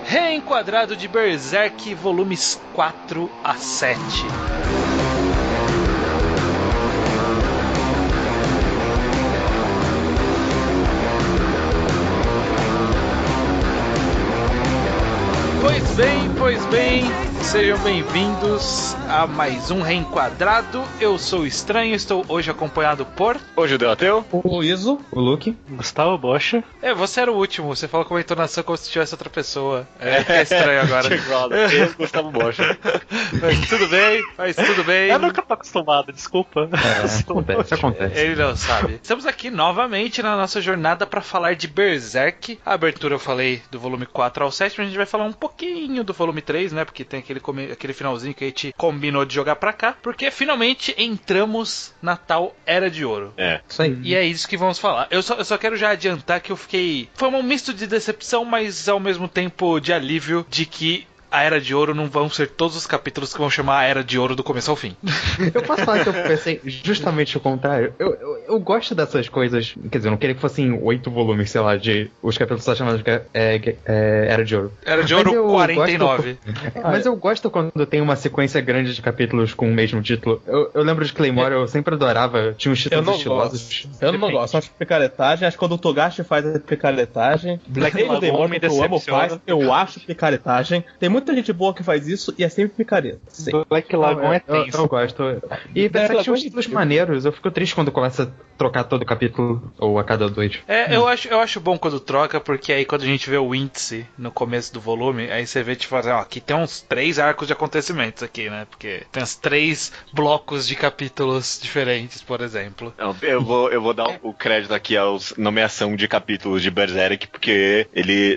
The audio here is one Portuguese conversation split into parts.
Reenquadrado de Berserk, volumes 4 a 7. Pois bem, sejam bem-vindos a mais um Reenquadrado. Eu sou o Estranho, estou hoje acompanhado por... O Judeu Ateu, o Iso, o Luke, Gustavo Bocha. Você era o último, você falou com uma entonação como se tivesse outra pessoa. É estranho agora. Eu, Gustavo Bocha. Mas tudo bem. Eu nunca tô acostumado, desculpa. Acontece. Ele não sabe. Estamos aqui novamente na nossa jornada para falar de Berserk. A abertura eu falei do volume 4 ao 7, mas a gente vai falar um pouquinho do volume 3, né? Porque tem aquele finalzinho que a gente combinou de jogar pra cá. Porque finalmente entramos na tal Era de Ouro. É. Isso aí. E é isso que vamos falar. Eu só quero já adiantar que eu fiquei... Foi um misto de decepção, mas ao mesmo tempo de alívio de que a Era de Ouro não vão ser todos os capítulos que vão chamar a Era de Ouro do começo ao fim. Eu posso falar que eu pensei justamente o contrário. Eu gosto dessas coisas. Quer dizer, eu não queria que fossem 8 volumes, sei lá, de os capítulos só chamados de Era de Ouro. Era de Ouro 49. Mas eu gosto quando tem uma sequência grande de capítulos com o mesmo título. Eu lembro de Claymore, eu sempre adorava. Tinha uns títulos estilosos. Eu não gosto. Acho picaretagem. Acho que quando o Togashi faz a picaretagem. Black Ele Lagoon demora me que eu amo decepciona. faz. Eu acho picaretagem. Tem muita gente boa que faz isso e é sempre picareta. Black Lagoon é tenso. Eu gosto. E Berserk tinha uns títulos maneiros. Eu fico triste quando começa a trocar todo capítulo ou a cada 2. Eu acho bom quando troca, porque aí quando a gente vê o índice no começo do volume, aí você vê, tipo, aqui tem uns 3 arcos de acontecimentos aqui, né? Porque tem uns 3 blocos de capítulos diferentes, por exemplo. Não, eu vou dar o crédito aqui aos nomeação de capítulos de Berserk, porque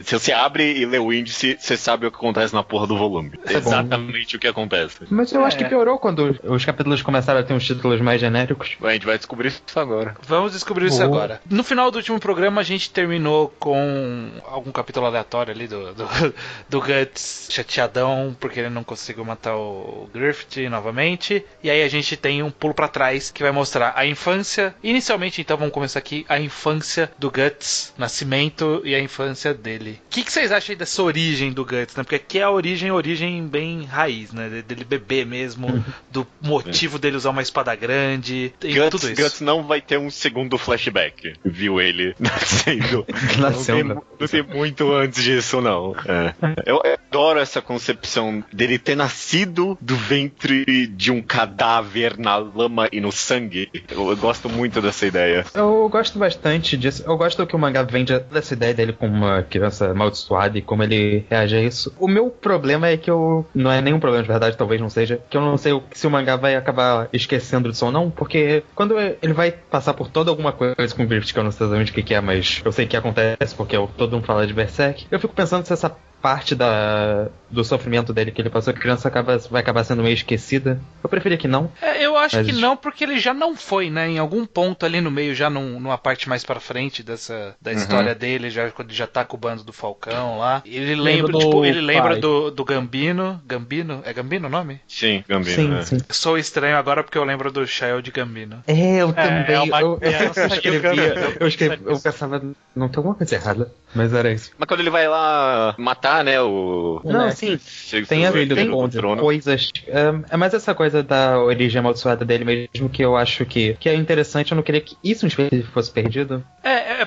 se você abre e lê o índice, você sabe o que acontece na porra do volume. Exatamente o que acontece. Mas eu acho que piorou quando os capítulos começaram a ter uns títulos mais genéricos. A gente vai descobrir isso agora. Vamos descobrir isso agora. No final do último programa, a gente terminou com algum capítulo aleatório ali do Guts chateadão, porque ele não conseguiu matar o Griffith novamente. E aí a gente tem um pulo pra trás que vai mostrar a infância. Inicialmente, então, vamos começar aqui, a infância do Guts, nascimento e a infância dele. O que vocês acham aí dessa origem do Guts, né? Porque aqui é a origem bem raiz, né? Dele bebê mesmo, do motivo dele usar uma espada grande, e tudo isso. Guts não vai ter um segundo flashback. Viu ele nascendo. Não tem muito antes disso, não. Eu adoro essa concepção dele ter nascido do ventre de um cadáver na lama e no sangue. Eu gosto muito dessa ideia. Eu gosto bastante disso. Eu gosto que o mangá vende dessa ideia dele como uma criança amaldiçoada e como ele reage a isso. O meu problema é que não é nenhum problema de verdade, talvez não seja, que eu não sei se o mangá vai acabar esquecendo disso ou não, porque quando ele vai passar por toda alguma coisa com o Griffith, que eu não sei exatamente o que é, mas eu sei que acontece porque todo mundo fala de Berserk, eu fico pensando se essa parte do sofrimento dele que ele passou, a criança vai acabar sendo meio esquecida. Eu preferia que não. Eu acho que não, porque ele já não foi, né? Em algum ponto ali no meio, já numa parte mais pra frente da história dele, quando ele já tá com o bando do Falcão lá. Ele lembra do Gambino. Gambino? É Gambino o nome? Sim, Gambino. Sim. Sou estranho agora porque eu lembro do Shael de Gambino. Eu também. Eu Eu pensava, não tem alguma coisa errada, mas era isso. Mas quando ele vai lá matar, né, Não, sim. Tem coisas. É mais essa coisa da origem amaldiçoada dele mesmo que eu acho que é interessante. Eu não queria que isso fosse perdido.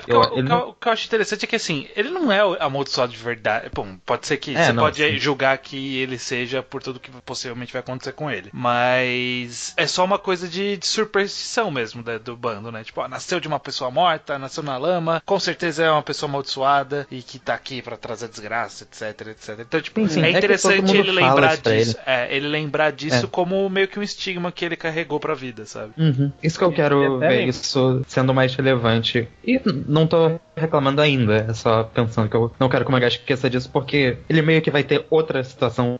Porque o que eu acho interessante é que, assim, ele não é amaldiçoado de verdade. Bom, pode ser que pode julgar que ele seja por tudo que possivelmente vai acontecer com ele. Mas é só uma coisa de superstição mesmo do bando, né? Tipo, nasceu de uma pessoa morta, nasceu na lama, com certeza é uma pessoa amaldiçoada e que tá aqui pra trazer desgraça, etc. Então, tipo, sim, é interessante ele lembrar disso. Ele lembrar disso como meio que um estigma que ele carregou pra vida, sabe? Isso que eu quero ver, isso sendo mais relevante. E não tô reclamando ainda, é só pensando que eu não quero que o mangá esqueça disso, porque ele meio que vai ter outra situação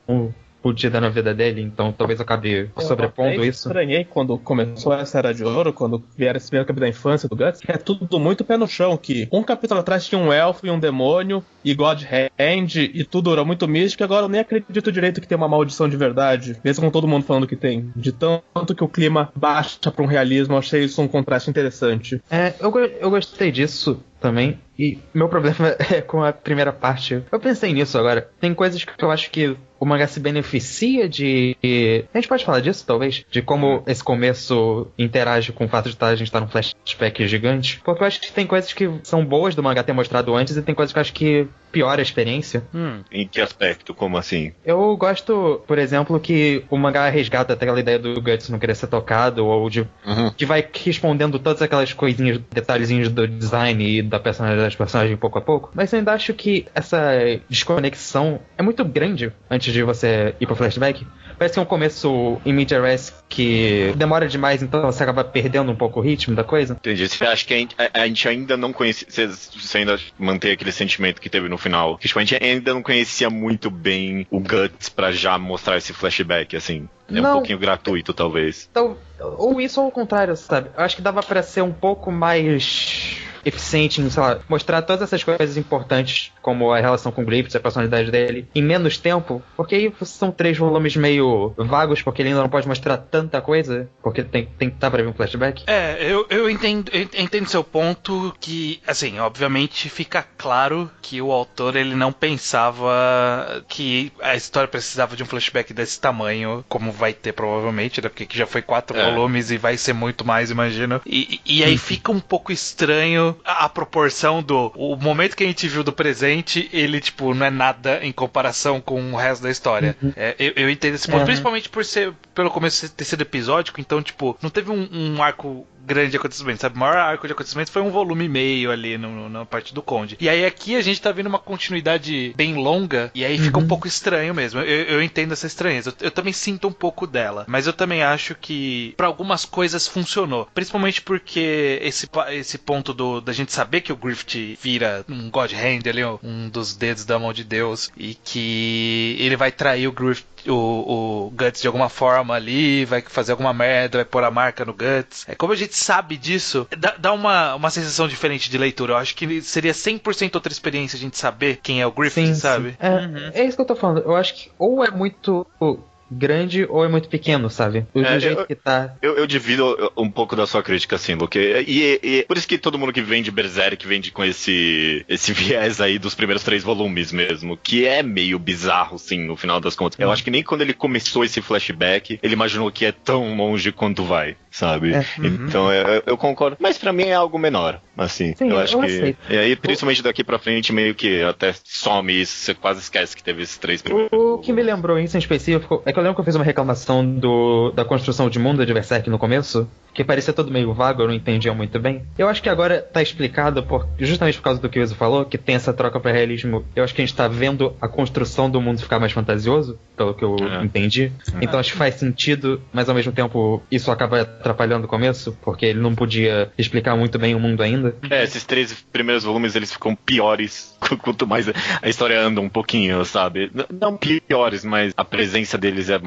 fodida na vida dele, então talvez eu acabe sobrepondo isso. Eu estranhei quando começou essa Era de Ouro, quando vieram esse primeiro capítulo da infância do Guts, que é tudo muito pé no chão, que um capítulo atrás tinha um elfo e um demônio, e God Hand, e tudo era muito místico, e agora eu nem acredito direito que tem uma maldição de verdade, mesmo com todo mundo falando que tem. De tanto que o clima baixa pra um realismo, eu achei isso um contraste interessante. Eu gostei disso também. E meu problema é com a primeira parte. Eu pensei nisso agora. Tem coisas que eu acho que o mangá se beneficia de... A gente pode falar disso, talvez? De como esse começo interage com o fato de a gente estar num flashback gigante. Porque eu acho que tem coisas que são boas do mangá ter mostrado antes e tem coisas que eu acho que piora a experiência. Em que aspecto? Como assim? Eu gosto, por exemplo, que o mangá resgata aquela ideia do Guts não querer ser tocado, ou de que vai respondendo todas aquelas coisinhas, detalhezinhos do design e da personalidade das personagens pouco a pouco. Mas eu ainda acho que essa desconexão é muito grande antes de você ir pro flashback. Parece que é um começo em Media Res que demora demais, então você acaba perdendo um pouco o ritmo da coisa. Entendi. Você acha que a gente ainda não conhecia... Você ainda mantém aquele sentimento que teve no final? Que, tipo, a gente ainda não conhecia muito bem o Guts pra já mostrar esse flashback, assim. É um pouquinho gratuito, talvez. Então, ou isso ou o contrário, sabe? Eu acho que dava pra ser um pouco mais eficiente em, sei lá, mostrar todas essas coisas importantes, como a relação com o Griffith, a personalidade dele, em menos tempo, porque aí são 3 volumes meio vagos, porque ele ainda não pode mostrar tanta coisa, porque tem que estar pra ver um flashback. Eu entendo seu ponto, que, assim, obviamente fica claro que o autor, ele não pensava que a história precisava de um flashback desse tamanho, como vai ter provavelmente, né, porque já foi 4 volumes e vai ser muito mais, imagino. E aí fica um pouco estranho a proporção do... O momento que a gente viu do presente, ele, tipo, não é nada em comparação com o resto da história. Eu entendo esse ponto, principalmente pelo começo ter sido episódico, então, tipo, não teve um arco grande de acontecimento, sabe? O maior arco de acontecimento foi 1,5 volume ali na parte do Conde. E aí aqui a gente tá vendo uma continuidade bem longa, e aí fica um pouco estranho mesmo. Eu entendo essa estranheza. Eu também sinto um pouco dela. Mas eu também acho que pra algumas coisas funcionou. Principalmente porque esse ponto da gente saber que o Griffith vira um God Hand ali, um dos dedos da mão de Deus, e que ele vai trair o Griffith, o Guts de alguma forma ali, vai fazer alguma merda, vai pôr a marca no Guts. Como a gente sabe disso, dá uma sensação diferente de leitura. Eu acho que seria 100% outra experiência a gente saber quem é o Griffith, sabe? É isso que eu tô falando. Eu acho que ou é muito grande ou é muito pequeno, sabe? Do jeito que tá. Eu divido um pouco da sua crítica, assim, Luke. E por isso que todo mundo que vem de Berserk vem com esse viés aí dos primeiros 3 volumes mesmo, que é meio bizarro, sim, no final das contas. Eu acho que nem quando ele começou esse flashback, ele imaginou que é tão longe quanto vai, sabe? Então eu concordo. Mas pra mim é algo menor, assim. Sim, eu acho que... aceito. E aí, principalmente daqui pra frente, meio que até some isso, você quase esquece que teve esses 3 primeiros. O que me lembrou isso em específico é que eu lembro que eu fiz uma reclamação da construção de mundo de Berserk no começo, que parecia todo meio vago, eu não entendia muito bem. Eu acho que agora tá explicado justamente por causa do que o Iso falou, que tem essa troca para realismo. Eu acho que a gente tá vendo a construção do mundo ficar mais fantasioso, pelo que eu entendi. Então acho que faz sentido, mas ao mesmo tempo isso acaba atrapalhando o começo, porque ele não podia explicar muito bem o mundo ainda. Esses 3 primeiros volumes, eles ficam piores quanto mais a história anda um pouquinho, sabe? Não piores, mas a presença deles é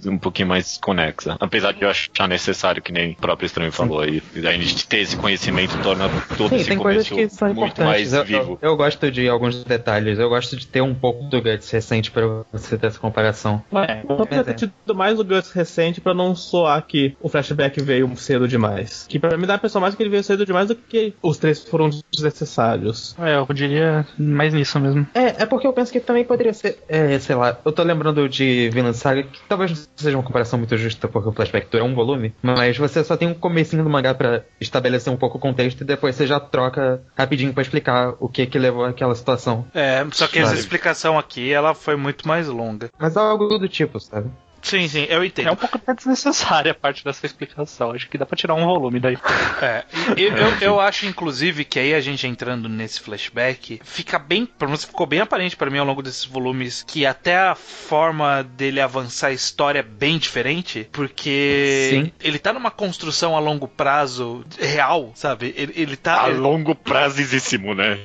um pouquinho mais conexa. Apesar de eu achar necessário, que nem o próprio Estranho falou aí. A gente ter esse conhecimento torna todo esse começo muito mais vivo. Eu gosto de alguns detalhes. Eu gosto de ter um pouco do Guts recente pra você ter essa comparação. Eu podia ter tido mais o Guts recente pra não soar que o flashback veio cedo demais. Que pra mim dá a impressão mais que ele veio cedo demais do que os 3 foram desnecessários. Eu diria mais nisso mesmo. É porque eu penso que também poderia ser, sei lá, eu tô lembrando de Vinland Saga, que talvez não seja uma comparação muito justa, porque o flashback é 1 volume, mas você só tem um comecinho do mangá pra estabelecer um pouco o contexto e depois você já troca rapidinho pra explicar o que levou àquela situação. Só que essa explicação aqui, ela foi muito mais longa. Mas algo do tipo, sabe? Sim, eu entendo. É um pouco até desnecessária a parte dessa explicação. Acho que dá pra tirar 1 volume daí. Eu acho, inclusive, que aí a gente entrando nesse flashback, ficou bem aparente pra mim ao longo desses volumes que até a forma dele avançar a história é bem diferente, porque ele tá numa construção a longo prazo real, sabe? Ele tá... A longo prazíssimo, né?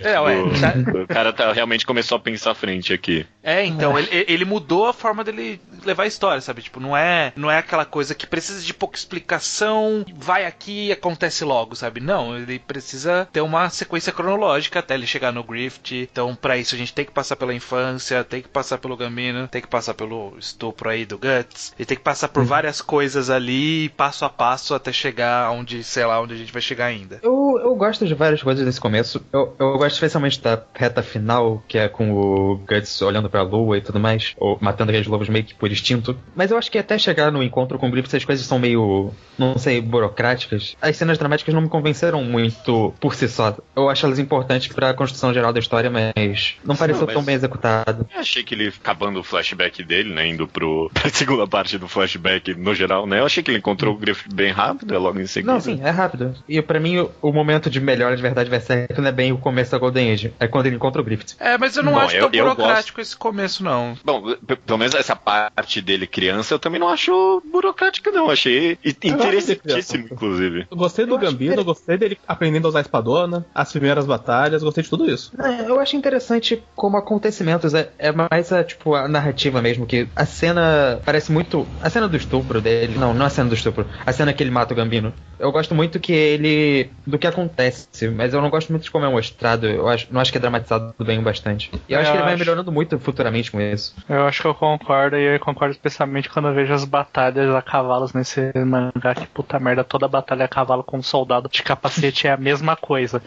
O cara realmente começou a pensar à frente aqui. Então, ele mudou a forma dele levar a história, sabe? sabe? Tipo, não é aquela coisa que precisa de pouca explicação, vai aqui e acontece logo, sabe? Não, ele precisa ter uma sequência cronológica até ele chegar no Grift. Então, pra isso a gente tem que passar pela infância, tem que passar pelo Gambino, tem que passar pelo estupro aí do Guts, e tem que passar por várias coisas ali, passo a passo, até chegar onde, sei lá, onde a gente vai chegar ainda. Eu gosto de várias coisas desse começo. Eu gosto especialmente da reta final, que é com o Guts olhando pra lua e tudo mais, ou matando aqueles lobos meio que por instinto. Mas eu acho que até chegar no encontro com o Griffith, essas coisas são meio, não sei, burocráticas. As cenas dramáticas não me convenceram muito por si só. Eu acho elas importantes pra construção geral da história, mas não pareceu tão bem executado. Eu achei que ele, acabando o flashback dele, né, indo pra segunda parte do flashback no geral, né, eu achei que ele encontrou o Griffith bem rápido, é logo em seguida. Não, sim, é rápido. E pra mim, o momento de melhora de verdade vai ser que não é bem o começo da Golden Age. É quando ele encontra o Griffith. Mas eu não acho tão burocrático esse começo, não. Bom, pelo menos essa parte dele criança, eu também não acho burocrática, não. Achei interessantíssimo, inclusive. Eu gostei do Gambino, eu gostei dele aprendendo a usar a espadona, as primeiras batalhas, gostei de tudo isso. Eu acho interessante como acontecimentos, é mais a narrativa mesmo, que a cena parece muito... A cena do estupro dele... Não a cena do estupro. A cena que ele mata o Gambino. Eu gosto muito do que acontece, mas eu não gosto muito de como é mostrado. Não acho que é dramatizado bem bastante. E eu acho que ele vai melhorando muito futuramente com isso. Eu acho que eu concordo, e eu concordo especialmente quando eu vejo as batalhas a cavalos nesse mangá, que puta merda, toda batalha a cavalo com um soldado de capacete é a mesma coisa.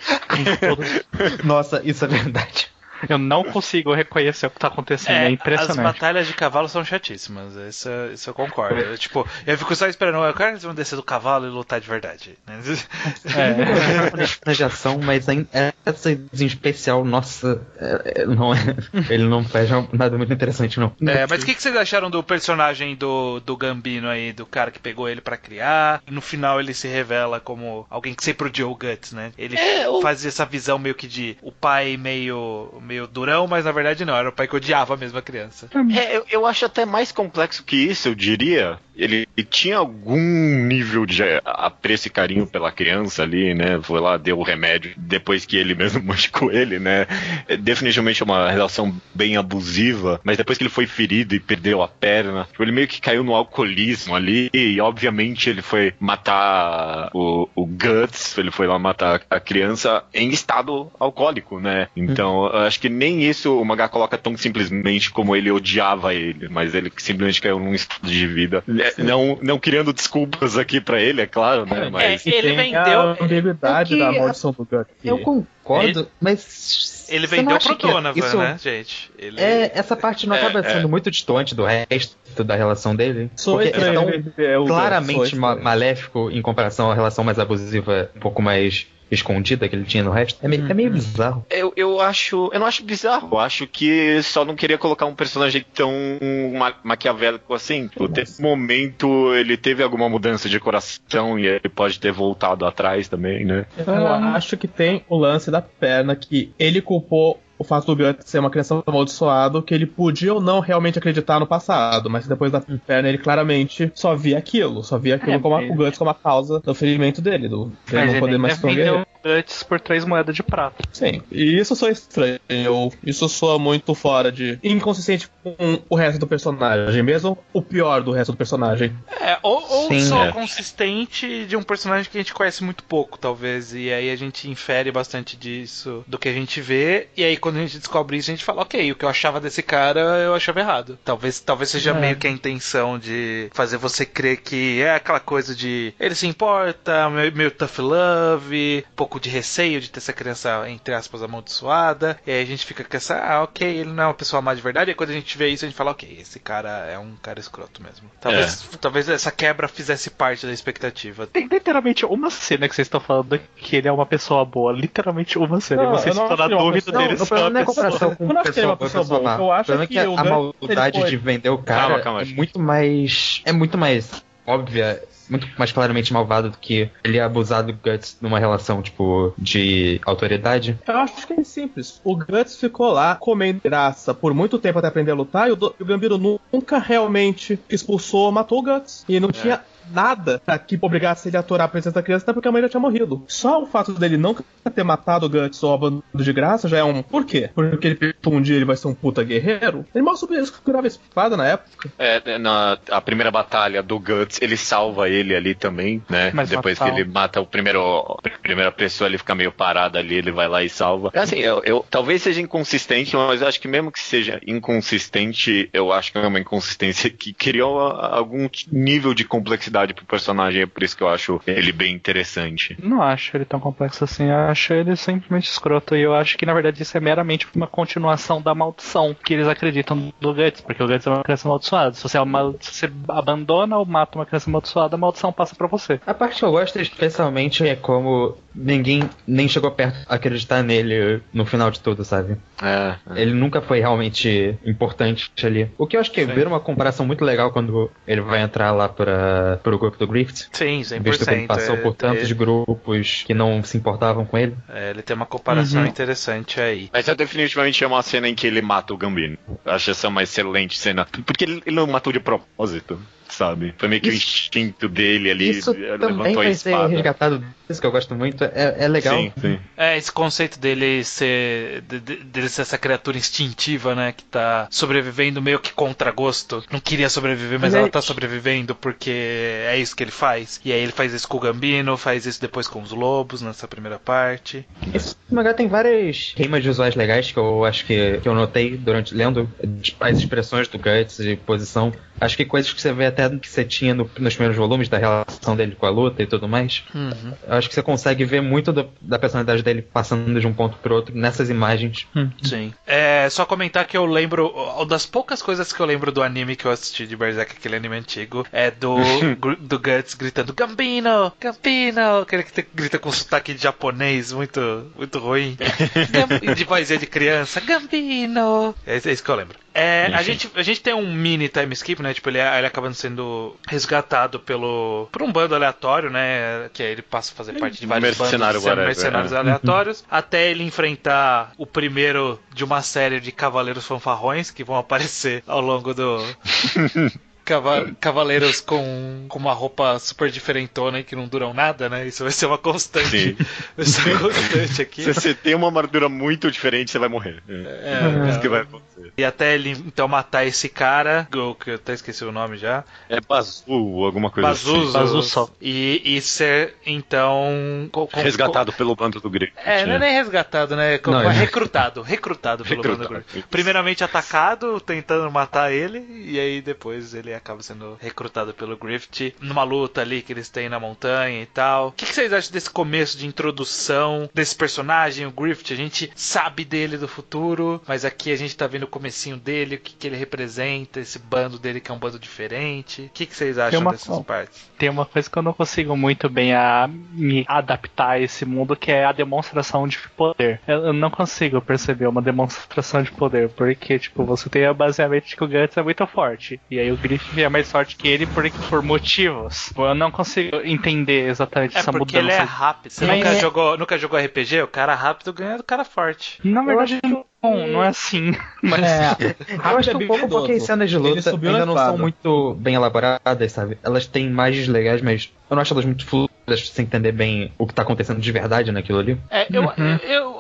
Nossa, isso é verdade. Eu não consigo reconhecer o que tá acontecendo, é impressionante. As batalhas de cavalo são chatíssimas, isso eu concordo. Eu fico só esperando, eu quero que eles vão descer do cavalo e lutar de verdade. De ação, mas essa em especial, nossa, não é, ele não faz nada muito interessante, não. Mas o que vocês acharam do personagem do Gambino aí, do cara que pegou ele pra criar? No final ele se revela como alguém que sempre odiou o Guts, né? Ele faz essa visão meio que de o pai meio durão, mas na verdade não, era o pai que odiava mesmo a criança. Eu acho até mais complexo que isso, eu diria. Ele tinha algum nível de apreço e carinho pela criança ali, né? Foi lá, deu o remédio depois que ele mesmo machucou ele, né? Definitivamente é uma relação bem abusiva, mas depois que ele foi ferido e perdeu a perna, ele meio que caiu no alcoolismo ali, e obviamente ele foi matar o Guts, ele foi lá matar a criança em estado alcoólico, né? Então, eu acho que nem isso o mangá coloca tão simplesmente como ele odiava ele, mas ele simplesmente caiu num estado de vida. Não criando desculpas aqui pra ele, é claro, né? Mas ele vendeu a ambiguidade da maldição do Guts. Eu concordo, mas ele vendeu pro Donovan, né, gente? Essa parte não acaba sendo muito distante do resto da relação dele? Porque é tão claramente maléfico em comparação à relação mais abusiva, um pouco mais escondida que ele tinha no resto. É meio bizarro. Eu não acho bizarro. Eu acho que só não queria colocar um personagem tão maquiavélico assim. Nesse momento ele teve alguma mudança de coração e ele pode ter voltado atrás também, né? Eu acho que tem o lance da perna, que ele culpou o fato do Guts ser uma criança amaldiçoada, que ele podia ou não realmente acreditar no passado, mas depois da perna ele claramente só via aquilo como o Guts como a causa do ferimento dele, ele não poder mais vendeu o Guts por 3 moedas de prata. Sim, e isso soa estranho, isso soa muito fora de inconsistente com o resto do personagem, mesmo o pior do resto do personagem. Ou só consistente de um personagem que a gente conhece muito pouco, talvez, e aí a gente infere bastante disso do que a gente vê, e aí quando a gente descobre isso, a gente fala, ok, o que eu achava desse cara, eu achava errado. Talvez seja meio que a intenção de fazer você crer que é aquela coisa de ele se importa, meio tough love, um pouco de receio de ter essa criança, entre aspas, amaldiçoada, e aí a gente fica com essa, ok, ele não é uma pessoa má de verdade, e quando a gente vê isso, a gente fala, ok, esse cara é um cara escroto mesmo. Talvez essa quebra fizesse parte da expectativa. Tem literalmente uma cena que vocês estão falando que ele é uma pessoa boa, literalmente uma cena, e vocês estão na dúvida dele. Não é comparação com uma pessoa boa. Eu acho que a maldade de vender o cara é muito mais óbvia, muito mais claramente malvado do que ele abusar do Guts numa relação, tipo, de autoridade. Eu acho que é simples. O Guts ficou lá comendo graça por muito tempo até aprender a lutar, e o Gambino nunca realmente expulsou ou matou o Guts. E não tinha nada que obrigasse ele a aturar a presença da criança, até porque a mãe já tinha morrido. Só o fato dele não ter matado o Guts ou abandonado de graça já é um... Por quê? Porque ele pensou um dia ele vai ser um puta guerreiro? Ele mal segurava a espada na época. Na primeira batalha do Guts, ele salva ele ali também, né? Mas depois que ele mata a primeira pessoa, ele fica meio parado ali, ele vai lá e salva. Assim, eu talvez seja inconsistente, mas eu acho que mesmo que seja inconsistente, eu acho que é uma inconsistência que criou algum nível de complexidade pro personagem, é por isso que eu acho ele bem interessante. Não acho ele tão complexo assim, eu acho ele simplesmente escroto, e eu acho que na verdade isso é meramente uma continuação da maldição que eles acreditam do Guts, porque o Guts é uma criança amaldiçoada. Se você abandona ou mata uma criança amaldiçoada, a maldição passa pra você. A parte que eu gosto especialmente é como ninguém nem chegou perto de acreditar nele no final de tudo, sabe? Ele nunca foi realmente importante ali. O que eu acho que vira uma comparação muito legal quando ele vai entrar lá pro grupo do Grift. Sim, 100%. Visto que ele passou por tantos grupos que não se importavam com ele. Ele tem uma comparação interessante aí. Mas definitivamente é uma cena em que ele mata o Gambino. Eu acho essa uma excelente cena. Porque ele não matou de propósito, sabe? Foi meio que o instinto dele ali. Isso também vai ser resgatado. Isso que eu gosto muito. É legal. Sim. Esse conceito dele ser essa criatura instintiva, né? Que tá sobrevivendo meio que contra gosto. Não queria sobreviver, mas ela tá sobrevivendo porque é isso que ele faz. E aí ele faz isso com o Gambino, faz isso depois com os lobos, nessa primeira parte. Esse mangá tem várias rimas visuais legais que eu acho que eu notei durante lendo as expressões do Guts de posição. Acho que coisas que você vê até que você tinha nos primeiros volumes da relação dele com a luta e tudo mais. Eu acho que você consegue ver muito da personalidade dele passando de um ponto pro outro nessas imagens. Sim. Só comentar que eu lembro, uma das poucas coisas que eu lembro do anime que eu assisti de Berserk, aquele anime antigo, é do Guts gritando Gambino, Gambino, aquele que grita com sotaque de japonês muito, muito ruim. De vozinha de criança, Gambino. É isso que eu lembro. A gente tem um mini time skip, né? Tipo, ele acaba sendo resgatado por um bando aleatório, né? Que aí ele passa a fazer parte de vários mercenários aleatórios, até ele enfrentar o primeiro de uma série de cavaleiros fanfarrões que vão aparecer ao longo do... Cavaleiros com uma roupa super diferentona e que não duram nada, né? Isso vai ser uma constante. Sim. Vai ser uma constante aqui. Se você tem uma armadura muito diferente, você vai morrer. Isso que vai acontecer. E até ele, então, matar esse cara, que eu até esqueci o nome já. É Bazu, alguma coisa assim. Bazu só. E ser, então... resgatado pelo bando do Griffith. Não é nem resgatado, né? Recrutado pelo bando do Griffith. Primeiramente atacado, tentando matar ele, e aí depois ele acaba sendo recrutado pelo Griffith numa luta ali que eles têm na montanha e tal. O que vocês acham desse começo de introdução desse personagem, o Griffith? A gente sabe dele do futuro, mas aqui a gente tá vendo o comecinho dele, o que ele representa, esse bando dele que é um bando diferente. O que vocês acham dessas partes? Tem uma coisa que eu não consigo muito bem me adaptar a esse mundo, que é a demonstração de poder. Eu não consigo perceber uma demonstração de poder, porque, tipo, você tem basicamente que o Guts é muito forte, e aí o Griffith é mais forte que ele por motivos. Eu não consigo entender exatamente essa mudança. Porque ele é rápido. Você nunca jogou RPG? O cara rápido ganha do cara forte. Na verdade, não é assim. Mas eu acho que um pouco porque as cenas de luta ainda não são muito bem elaboradas, sabe? Elas têm imagens legais, mas eu não acho elas muito fluidas sem entender bem o que tá acontecendo de verdade naquilo ali.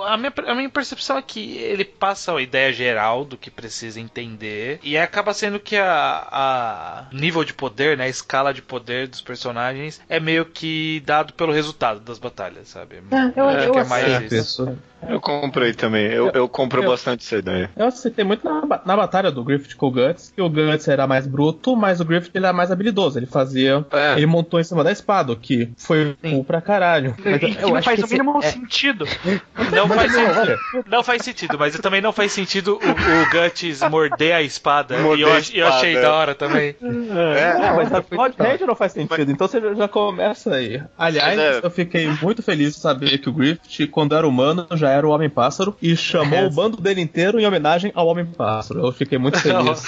A minha percepção é que ele passa a ideia geral do que precisa entender e acaba sendo que a nível de poder, né, a escala de poder dos personagens é meio que dado pelo resultado das batalhas, sabe? Eu acho que é mais isso. Eu comprei também, eu compro bastante essa ideia. Eu citei muito na batalha do Griffith com o Guts, que o Guts era mais bruto, mas o Griffith ele era mais habilidoso. Ele fazia. Ele montou em cima da espada, o que foi bom pra caralho. Mas eu não faz o mínimo sentido. Não faz sentido, mas também não faz sentido o Guts morder a espada. E eu achei da hora também. Mas a Bloodhead não faz sentido, então você já começa aí. Aliás, eu fiquei muito feliz de saber que o Griffith, quando era humano, já era o Homem-Pássaro e chamou o bando dele inteiro em homenagem ao Homem-Pássaro. Eu fiquei muito feliz.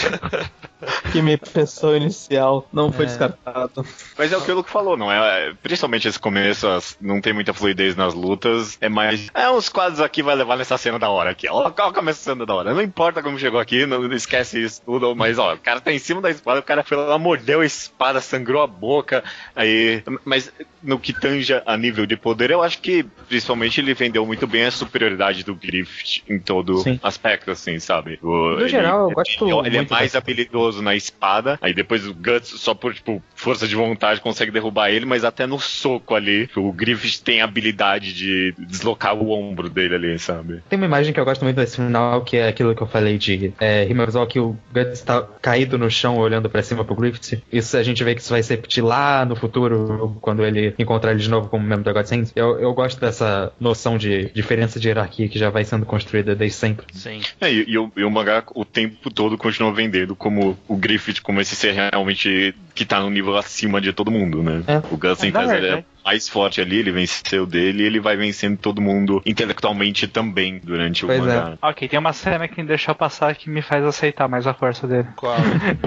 Que minha impressão inicial não foi descartada. Mas é aquilo que falou, não é? Principalmente esse começo, não tem muita fluidez nas lutas, é mais... uns quadros aqui vai levar nessa cena da hora aqui. Olha como essa cena da hora. Não importa como chegou aqui, não esquece isso tudo, mas o cara tá em cima da espada, o cara foi lá, mordeu a espada, sangrou a boca, aí... Mas no que tanja a nível de poder, eu acho que, principalmente, ele vendeu muito bem a superioridade do Griffith em todo aspecto, assim, sabe? No geral, eu gosto ele é mais habilidoso na espada, aí depois o Guts, só por, tipo, força de vontade, consegue derrubar ele, mas até no soco ali, o Griffith tem a habilidade de deslocar o ombro dele ali, sabe? Tem uma imagem que eu gosto muito desse final, que é aquilo que eu falei de Himerzal, que o Guts tá caído no chão olhando pra cima pro Griffith. Isso a gente vê que isso vai se repetir lá no futuro, quando ele encontrar ele de novo como membro da Godsend. Eu gosto dessa noção de diferença de hierarquia que já vai sendo construída desde sempre. Sim. E o mangá o tempo todo continua vendendo como o Griffith, como esse ser realmente que tá no nível acima de todo mundo, né? O Guts em casa é mais forte ali, ele venceu dele e ele vai vencendo todo mundo intelectualmente também durante o mangá. Ok, tem uma cena que me deixou passar que me faz aceitar mais a força dele. Qual?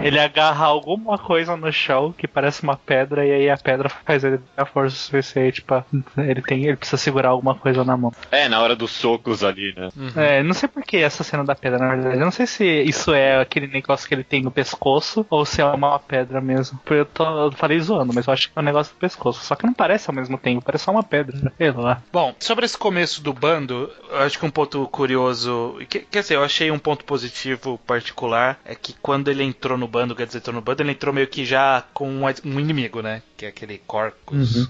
Ele agarra alguma coisa no chão que parece uma pedra e aí a pedra faz ele ter a força suficiente pra... Ele precisa segurar alguma coisa na mão. Na hora dos socos ali, né? Não sei por que essa cena da pedra, na verdade. Eu não sei se isso é aquele negócio que ele tem no pescoço ou se é uma pedra mesmo. Eu falei zoando, mas eu acho que é um negócio do pescoço. Só que não parece ao mesmo tempo, parece só uma pedra. Sei lá. Bom, sobre esse começo do bando, eu acho que um ponto curioso, quer dizer, eu achei um ponto positivo particular, é que quando ele entrou no bando, quer dizer, ele entrou meio que já com um inimigo, né? Que é aquele Corcus.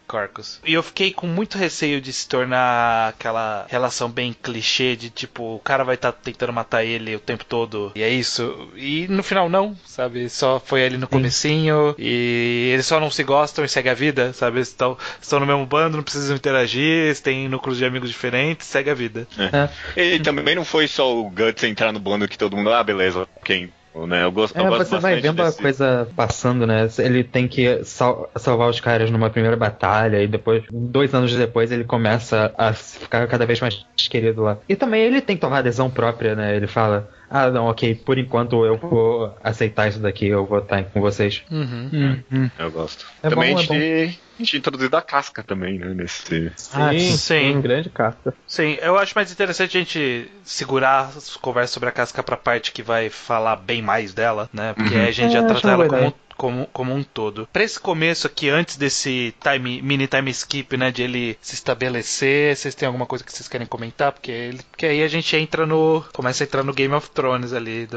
Corcus. E eu fiquei com muito receio de se tornar aquela relação bem clichê de tipo, o cara vai estar tentando matar ele o tempo todo e é isso. E no final não, sabe? Só foi ali no comecinho e eles só não se gostam e seguem a vida, sabe? Eles estão no mesmo bando, não precisam interagir, eles têm núcleos de amigos diferentes, segue a vida. E também não foi só o Guts entrar no bando que todo mundo, beleza, quem... Né? Eu gosto você vai vendo a coisa passando, né? Ele tem que salvar os caras numa primeira batalha e depois, 2 anos depois, ele começa a ficar cada vez mais querido lá. E também ele tem que tomar adesão própria, né? Ele fala, não, ok, por enquanto eu vou aceitar isso daqui, eu vou estar com vocês. Eu gosto. Também a gente introduzido a casca também, né? Nesse... Sim, grande casca. Sim, eu acho mais interessante a gente segurar as conversas sobre a casca pra parte que vai falar bem mais dela, né? Porque aí a gente já trata ela como um todo. Pra esse começo aqui, antes desse mini time skip, né, de ele se estabelecer, vocês têm alguma coisa que vocês querem comentar? Porque aí a gente começa a entrar no Game of Thrones ali.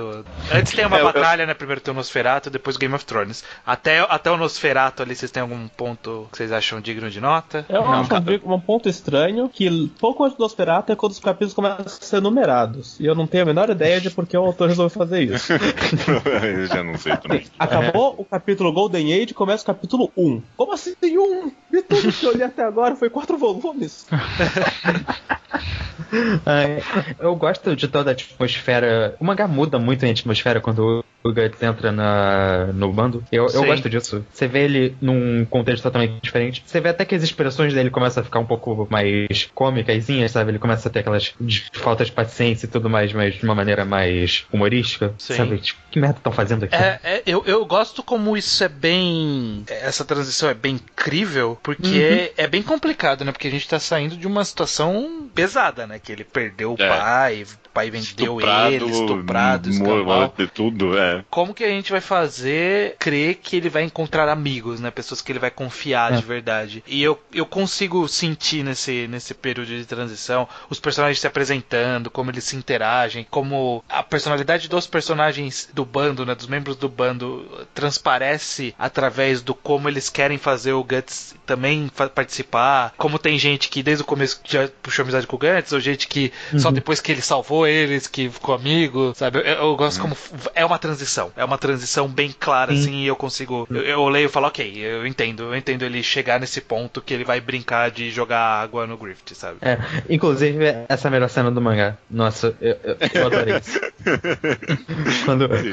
Antes tem uma batalha, né, primeiro tem o Nosferatu, depois o Game of Thrones. Até o Nosferatu ali, vocês têm algum ponto que vocês acham digno de nota? Eu acho um ponto estranho, que pouco antes do Nosferatu é quando os capítulos começam a ser numerados. E eu não tenho a menor ideia de por que o autor resolveu fazer isso. Eu já não sei também. Acabou o capítulo Golden Age, começa o capítulo 1. Como assim 1? De tudo que eu olhei até agora foi 4 volumes. Eu gosto de toda a atmosfera. O mangá muda muito a atmosfera quando o Guts entra no bando. Eu gosto disso. Você vê ele num contexto totalmente diferente. Você vê até que as expressões dele começam a ficar um pouco mais cômicasinhas, sabe? Ele começa a ter aquelas faltas de paciência e tudo mais, mas de uma maneira mais humorística. Sim. Sabe? Tipo, que merda estão fazendo aqui? Eu gosto como isso é bem... Essa transição é bem incrível, porque é bem complicado, né? Porque a gente tá saindo de uma situação pesada, né? Que ele perdeu o pai vendeu ele, estuprado, tudo, Como que a gente vai fazer crer que ele vai encontrar amigos, né? Pessoas que ele vai confiar de verdade. E eu consigo sentir nesse período de transição os personagens se apresentando, como eles se interagem, como a personalidade dos personagens do bando, né? Dos membros do bando transparece através do como eles querem fazer o Guts também participar. Como tem gente que desde o começo já puxou amizade com o Guts, ou gente que só depois que ele salvou eles, que ficou amigo, sabe? Eu gosto como... É uma transição bem clara, assim, e eu consigo... Eu leio e falo, ok, eu entendo ele chegar nesse ponto que ele vai brincar de jogar água no Griffith, sabe? Inclusive, essa é a melhor cena do mangá. Nossa, eu adorei isso.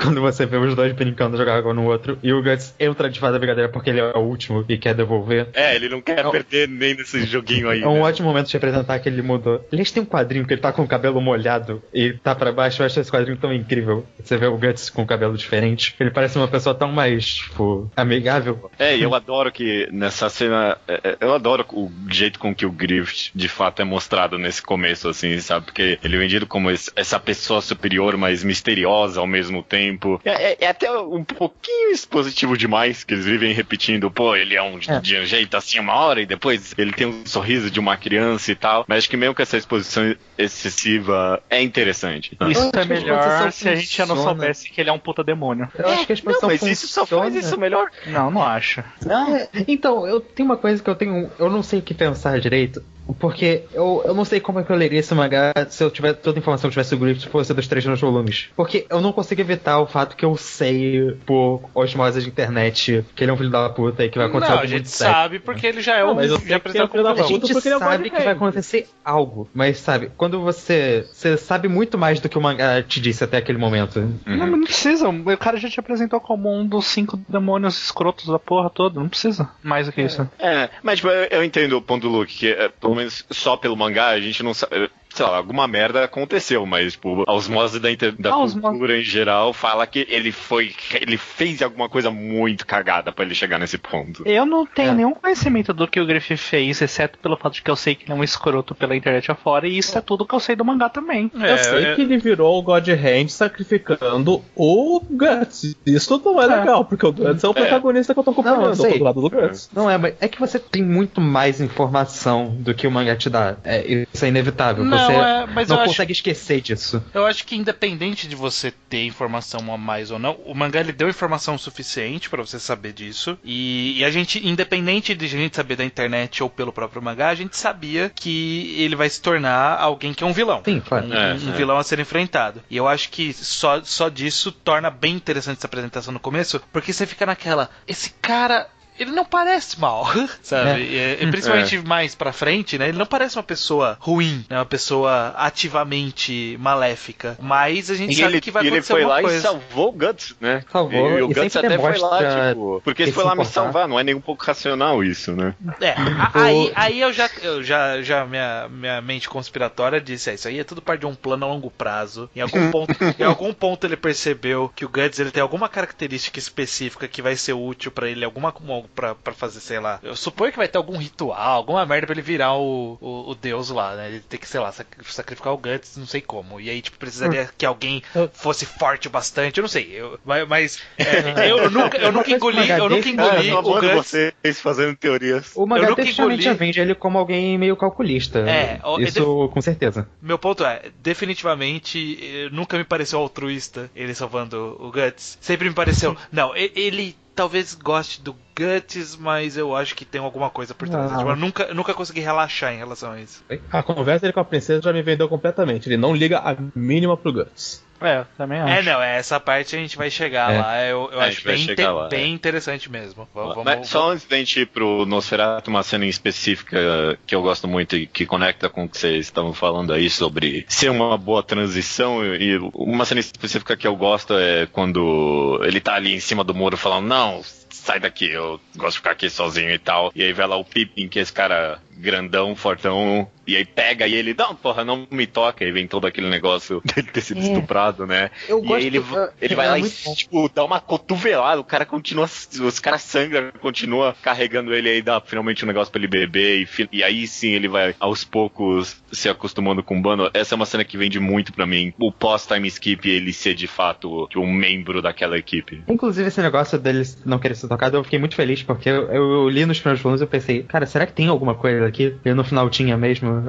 quando você vê os dois brincando de jogar água no outro, e o Guts entra de fada brigadeira porque ele é o último e quer devolver. Ele não quer perder nem nesse joguinho aí. É um ótimo momento de representar que ele mudou. Aliás, tem um quadrinho que ele tá com o cabelo molhado e tá pra baixo. Eu acho esse quadrinho tão incrível. Você vê o Guts com o cabelo cabelo diferente. Ele parece uma pessoa tão mais, tipo, amigável. E eu adoro que nessa cena, eu adoro o jeito com que o Griffith de fato é mostrado nesse começo, assim, sabe? Porque ele é vendido como essa pessoa superior, mas misteriosa ao mesmo tempo. É até um pouquinho expositivo demais, que eles vivem repetindo, pô, ele é de um jeito assim uma hora e depois ele tem um sorriso de uma criança e tal. Mas acho que mesmo com essa exposição excessiva é interessante. Isso é melhor se a gente já não soubesse que ele é um puta demônio. Eu acho que a exposição mas isso só faz isso melhor. Não acho. Então, eu tenho uma coisa que eu não sei o que pensar direito. Porque eu não sei como é que eu leria esse mangá se eu tivesse toda a informação que tivesse o Griffith fosse dos 3 volumes. Porque eu não consigo evitar o fato que eu sei por osmose de internet que ele é um filho da puta e que vai acontecer algo muito sério. A gente sabe porque ele já é um... já apresentou como vilão. A gente sabe que vai acontecer algo. Mas sabe, quando você sabe muito mais do que o mangá te disse até aquele momento. Não precisa. O cara já te apresentou como um dos 5 demônios escrotos da porra toda. Não precisa mais do que isso. Mas tipo, eu entendo o ponto do Luke, que pelo menos só pelo mangá a gente não sabe. Sei lá, alguma merda aconteceu, mas, tipo, a osmose da cultura em geral fala que ele fez alguma coisa muito cagada pra ele chegar nesse ponto. Eu não tenho nenhum conhecimento do que o Griffith fez, exceto pelo fato de que eu sei que ele é um escroto pela internet afora, e isso é tudo que eu sei do mangá também. Eu sei que ele virou o God Hand sacrificando o Guts. Isso não é legal, porque o Guts é o protagonista que eu tô acompanhando, eu tô do lado do Guts. Não mas é que você tem muito mais informação do que o mangá te dá. Isso é inevitável. Mas não consegue esquecer disso. Eu acho que independente de você ter informação a mais ou não, o mangá ele deu informação suficiente pra você saber disso. E a gente, independente de a gente saber da internet ou pelo próprio mangá, a gente sabia que ele vai se tornar alguém que é um vilão. Sim, claro. Um vilão a ser enfrentado. E eu acho que só disso torna bem interessante essa apresentação no começo, porque você fica naquela... Esse cara... Ele não parece mal, sabe? Principalmente mais pra frente, né? Ele não parece uma pessoa ruim, né? Uma pessoa ativamente maléfica. Mas a gente sabe que vai acontecer alguma coisa. Ele foi lá e salvou o Guts, né? Salvou. E o Guts até foi lá, tipo... Porque ele foi lá me salvar, não é nem um pouco racional isso, né? Aí eu já minha mente conspiratória disse, isso aí é tudo parte de um plano a longo prazo. Em algum ponto ele percebeu que o Guts ele tem alguma característica específica que vai ser útil pra ele, pra fazer, sei lá. Eu suponho que vai ter algum ritual, alguma merda pra ele virar o deus lá, né? Ele tem que, sei lá, sacrificar o Guts, não sei como. E aí, tipo, precisaria que alguém fosse forte bastante, eu não sei. Eu nunca engoli o Guts. Vocês fazendo teorias. O mangá definitivamente já vende ele como alguém meio calculista. Isso com certeza. Meu ponto definitivamente nunca me pareceu altruísta ele salvando o Guts. Sempre me pareceu, não, ele talvez goste do Guts, mas eu acho que tem alguma coisa por trás. Eu nunca consegui relaxar em relação a isso. A conversa dele com a princesa já me vendeu completamente. Ele não liga a mínima pro Guts. Também acho. Essa parte a gente vai chegar lá. Eu acho bem interessante mesmo. Mas só antes da gente ir pro Nosferatu, uma cena em específica que eu gosto muito e que conecta com o que vocês estavam falando aí sobre ser uma boa transição, e uma cena específica que eu gosto é quando ele tá ali em cima do muro falando, não, sai daqui, eu gosto de ficar aqui sozinho e tal. E aí vai lá o Pippin, que é esse cara grandão, fortão, e aí pega e ele, não, porra, não me toca, e vem todo aquele negócio dele ter sido estuprado, né? E aí ele vai lá e, tipo, dá uma cotovelada, o cara continua, os caras sangram, continua carregando ele, aí dá finalmente um negócio pra ele beber, e aí sim ele vai aos poucos se acostumando com o bando. Essa é uma cena que vende muito pra mim, o pós-time skip, ele ser de fato um membro daquela equipe. Inclusive esse negócio dele não querer ser tocado, eu fiquei muito feliz, porque eu li nos primeiros volumes e eu pensei, cara, será que tem alguma coisa aqui? E no final tinha mesmo.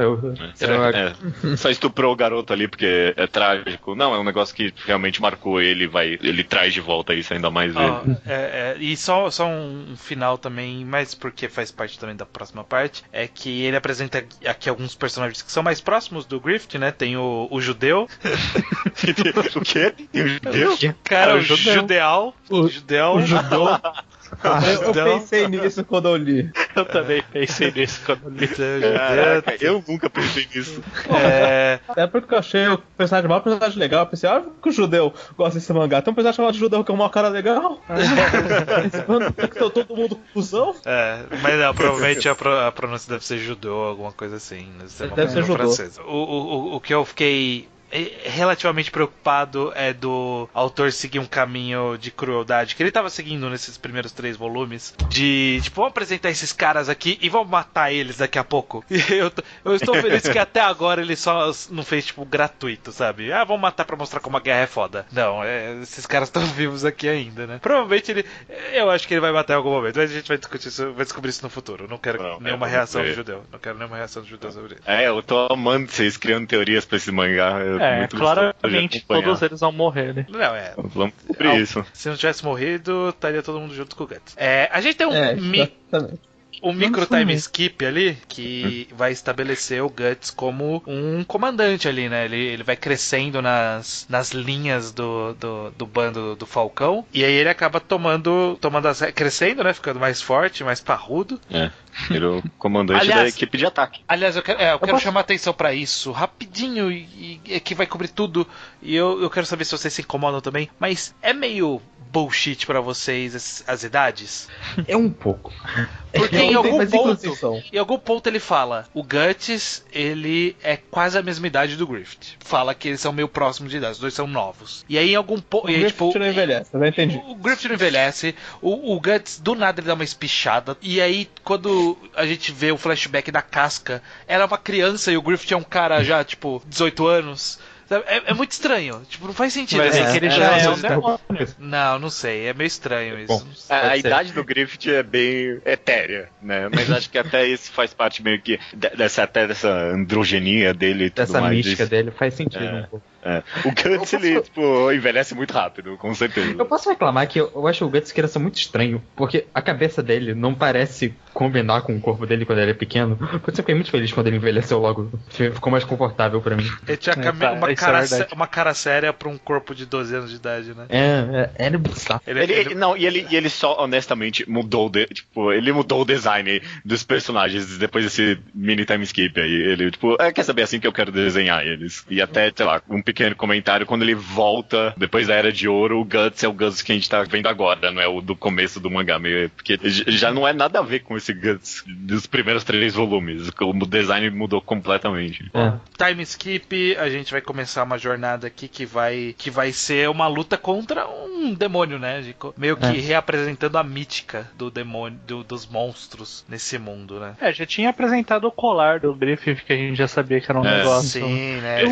Só estuprou o garoto ali porque é trágico. Não, é um negócio que realmente marcou ele, ele traz de volta isso ainda mais ele. E só um final também, mas porque faz parte também da próxima parte, é que ele apresenta aqui alguns personagens que são mais próximos do Griffith, né? Tem o judeu. O quê? Tem o judeu? Cara, o judeu. O judeu. Eu pensei nisso quando eu li. Eu também pensei nisso quando eu li. Caraca, eu nunca pensei nisso. É porque eu achei o personagem mal, um personagem legal. Eu pensei, que o judeu gosta desse mangá. Tem um personagem chamado judeu que é um mau cara legal. Todo mundo cuzão. Mas não, provavelmente a pronúncia deve ser judeu, alguma coisa assim. Deve ser judeu. O que eu fiquei relativamente preocupado é do autor seguir um caminho de crueldade que ele tava seguindo nesses primeiros 3 volumes, de tipo, vamos apresentar esses caras aqui e vamos matar eles daqui a pouco. E eu estou feliz que até agora ele só não fez tipo gratuito, sabe? Vamos matar pra mostrar como a guerra é foda. Não, esses caras estão vivos aqui ainda, né? Provavelmente eu acho que ele vai matar em algum momento, mas a gente vai discutir isso, vai descobrir isso no futuro. Eu não quero nenhuma reação do judeu. Não quero nenhuma reação do judeu sobre isso. Eu tô amando vocês criando teorias pra esse mangá. Claramente todos eles vão morrer, né? Não, vamos descobrir isso. Se não tivesse morrido, estaria todo mundo junto com o Guts. A gente tem um micro time skip ali que vai estabelecer o Guts como um comandante ali, né? Ele vai crescendo nas linhas do bando do Falcão, e aí ele acaba crescendo, né? Ficando mais forte, mais parrudo. Ele é o comandante da equipe de ataque. Aliás, eu quero chamar atenção pra isso rapidinho, e que vai cobrir tudo, e eu quero saber se vocês se incomodam também, mas é meio bullshit pra vocês as idades? É um pouco. Porque em algum ponto ele fala, o Guts, ele é quase a mesma idade do Griffith. Fala que eles são meio próximos de idade, os dois são novos. E aí em algum ponto... O Griffith não envelhece, eu já entendi. O Griffith não envelhece, o Guts do nada ele dá uma espichada, e aí quando a gente vê o flashback da Casca, ela é uma criança e o Griffith é um cara já, tipo, 18 anos... É muito estranho, tipo, não faz sentido. Mas que ele já é um demônio. Não sei, é meio estranho isso. Bom, a idade do Griffith é bem etérea, né? Mas acho que até isso faz parte meio que dessa androgenia dele e tudo dessa mais. mística dele faz sentido um pouco. O Guts, ele, tipo, envelhece muito rápido, com certeza. Eu posso reclamar que eu acho o Guts criança muito estranho, porque a cabeça dele não parece combinar com o corpo dele quando ele é pequeno. Por isso eu fiquei muito feliz quando ele envelheceu logo. Ficou mais confortável pra mim. Ele tinha uma cara séria pra um corpo de 12 anos de idade, né? Era bizarro. Ele só, honestamente, mudou o design dos personagens depois desse mini time skip aí. Ele, tipo, quer saber, assim que eu quero desenhar eles. E até, sei lá, um pequeno comentário, quando ele volta depois da Era de Ouro, o Guts é o Guts que a gente tá vendo agora, não é o do começo do mangá, porque já não é nada a ver com esse Guts dos primeiros 3 volumes, o design mudou completamente. Time skip, a gente vai começar uma jornada aqui que vai ser uma luta contra um demônio, né? Meio que reapresentando a mítica do demônio, dos monstros nesse mundo, né? Já tinha apresentado o colar do Griffith, que a gente já sabia que era um negócio. Sim, né?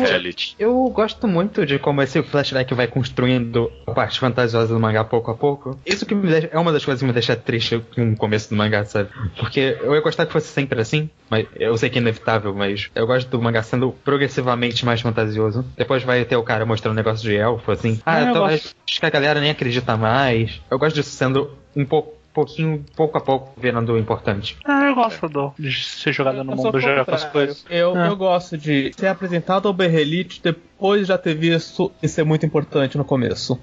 Eu gosto muito de como esse flashback vai construindo a parte fantasiosa do mangá pouco a pouco. Isso que é uma das coisas que me deixa triste no começo do mangá, sabe? Porque eu ia gostar que fosse sempre assim, mas eu sei que é inevitável, mas eu gosto do mangá sendo progressivamente mais fantasioso. Depois vai ter o cara mostrando um negócio de elfo, assim. Então acho que a galera nem acredita mais. Eu gosto disso sendo um pouco a pouco virando importante. Eu gosto de ser jogado no mundo já com as coisas. Eu gosto de ser apresentado ao Berrelite depois de já ter visto e ser muito importante no começo.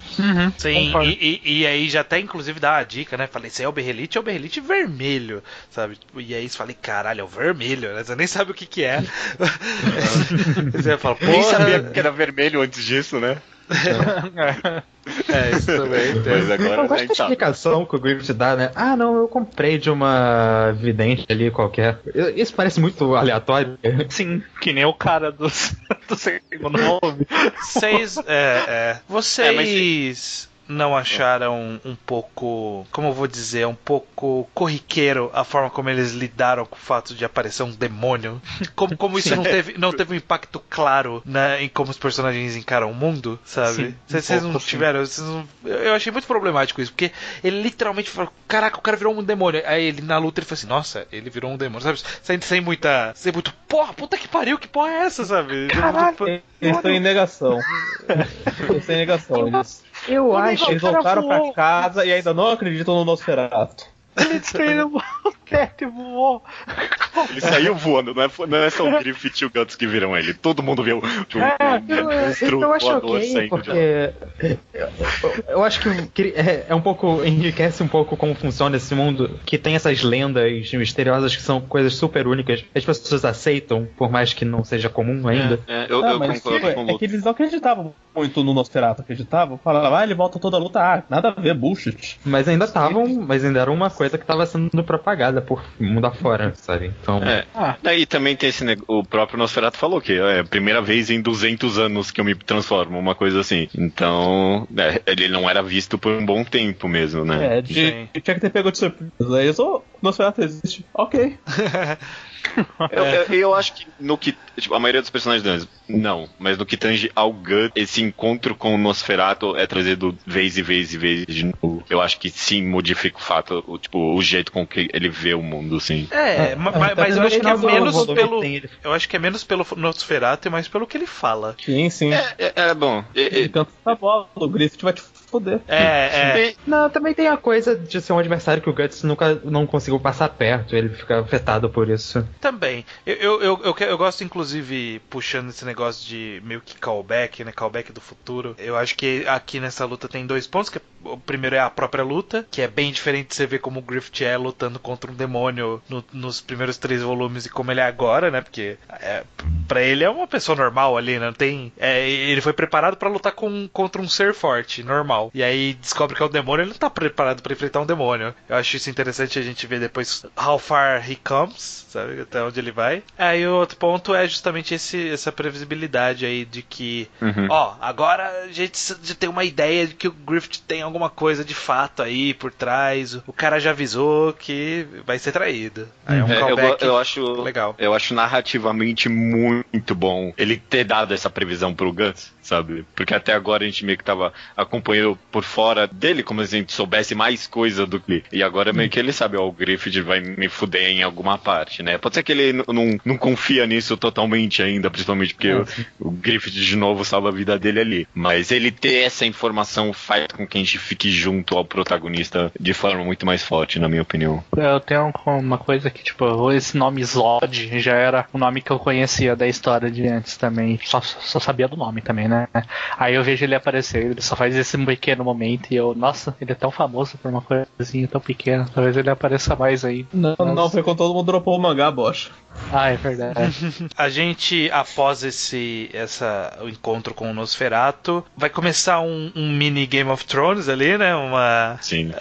Sim, e aí já até inclusive dá a dica, né? Falei, esse é o Berrelite vermelho, sabe? E aí você fala, caralho, é o vermelho, né? Você nem sabe o que é. Você fala, nem sabia que era vermelho antes disso, né? Isso também. Mas agora eu gosto da explicação que o Griffith dá, né? Não, eu comprei de uma vidente ali qualquer. Isso parece muito aleatório. Sim, que nem o cara do segundo nome. Vocês não acharam um pouco, como eu vou dizer, um pouco corriqueiro a forma como eles lidaram com o fato de aparecer um demônio? Como isso não teve um impacto claro em como os personagens encaram o mundo, sabe? Vocês não tiveram... Eu achei muito problemático isso, porque ele literalmente falou, caraca, o cara virou um demônio. Aí ele na luta ele falou assim, nossa, ele virou um demônio, sabe? Sem muito, porra, puta que pariu, que porra é essa, sabe? Caralho, estou em negação. Eu acho que eles voltaram pra casa e ainda não acreditam no Nosferatu. Ele destruiu o teto e voou. Ele saiu voando, não é só o Griffith e o Guts que viram ele. Todo mundo viu. Eu acho ok, porque eu acho que é um pouco, enriquece um pouco como funciona esse mundo, que tem essas lendas misteriosas que são coisas super únicas. As pessoas aceitam, por mais que não seja comum ainda. Eu concordo com o É que eles não acreditavam muito no Nosferatu, acreditavam? Falavam, ele volta toda a luta, nada a ver, bullshit. Mas ainda era uma coisa que estava sendo propagada espalhada por mundo afora, sabe? Então... Daí também tem o próprio Nosferatu falou que é a primeira vez em 200 anos que eu me transformo, uma coisa assim. Então, ele não era visto por um bom tempo mesmo, né? Tinha que ter pego de surpresa. Aí o Nosferatu existe. Ok. Eu acho que no que tipo, a maioria dos personagens deles, não, mas no que tange ao Guts, esse encontro com o Nosferatu é trazido vez e vez de novo. Eu acho que sim, modifica o fato, o jeito com que ele vê o mundo, sim. Mas eu acho que é menos pelo. Eu acho que é menos pelo Nosferatu e mais pelo que ele fala. Sim. É bom. Ele canta essa bola, o Griffith vai te foder. Não, também tem a coisa de ser um adversário que o Guts nunca não conseguiu passar perto, ele fica afetado por isso. Também. Eu gosto, inclusive, puxando esse negócio de meio que callback, né? Callback do futuro. Eu acho que aqui nessa luta tem 2 pontos, que o primeiro é a própria luta, que é bem diferente de você ver como o Griffith é lutando contra um demônio nos primeiros 3 volumes e como ele é agora, né? Porque pra ele é uma pessoa normal ali, né? Não tem... ele foi preparado pra lutar contra um ser forte, normal. E aí descobre que é um demônio, ele não tá preparado pra enfrentar um demônio. Eu acho isso interessante a gente ver depois how far he comes, sabe? Até onde ele vai. E o outro ponto é justamente essa previsibilidade aí de que, agora a gente já tem uma ideia de que o Griffith tem alguma coisa de fato aí por trás. O cara já avisou que vai ser traído. Aí é um callback eu acho legal. Eu acho narrativamente muito bom ele ter dado essa previsão pro Guts, sabe? Porque até agora a gente meio que tava acompanhando por fora dele, como se a gente soubesse mais coisa do que... E agora meio que ele sabe, o Griffith vai me fuder em alguma parte, né? Pode ser que ele não confia nisso totalmente ainda, principalmente porque o Griffith de novo salva a vida dele ali. Mas ele ter essa informação faz com que a gente fique junto ao protagonista de forma muito mais forte, na minha opinião. Eu tenho uma coisa que, esse nome Zod já era um nome que eu conhecia da história de antes também. Só sabia do nome também, né? Aí eu vejo ele aparecer, ele só faz esse pequeno momento e eu, nossa, ele é tão famoso por uma coisinha tão pequena, talvez ele apareça mais aí. Não, foi quando todo mundo dropou o mangá, bocha. É verdade. A gente, após o encontro com o Nosferatu, vai começar um mini Game of Thrones ali, né? Sim.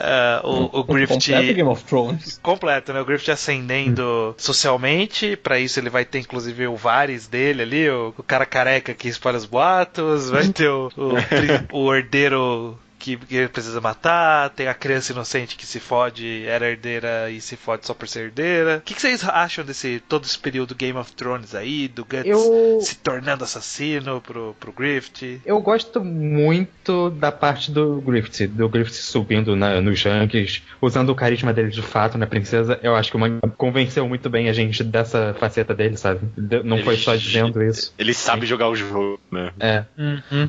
O Griffith... Completo Game of Thrones. Completo, né? O Griffith ascendendo socialmente. Pra isso ele vai ter, inclusive, o Varys dele ali, o cara careca que espalha os boatos. Vai ter o herdeiro... que ele precisa matar, tem a criança inocente que se fode, era herdeira e se fode só por ser herdeira. O que vocês acham desse todo esse período Game of Thrones aí, do Guts se tornando assassino pro Griffith? Eu gosto muito da parte do Griffith subindo nos rankings, usando o carisma dele de fato na princesa. Eu acho que o manga convenceu muito bem a gente dessa faceta dele, sabe? Não foi só dizendo isso. Ele sabe jogar o jogo, né?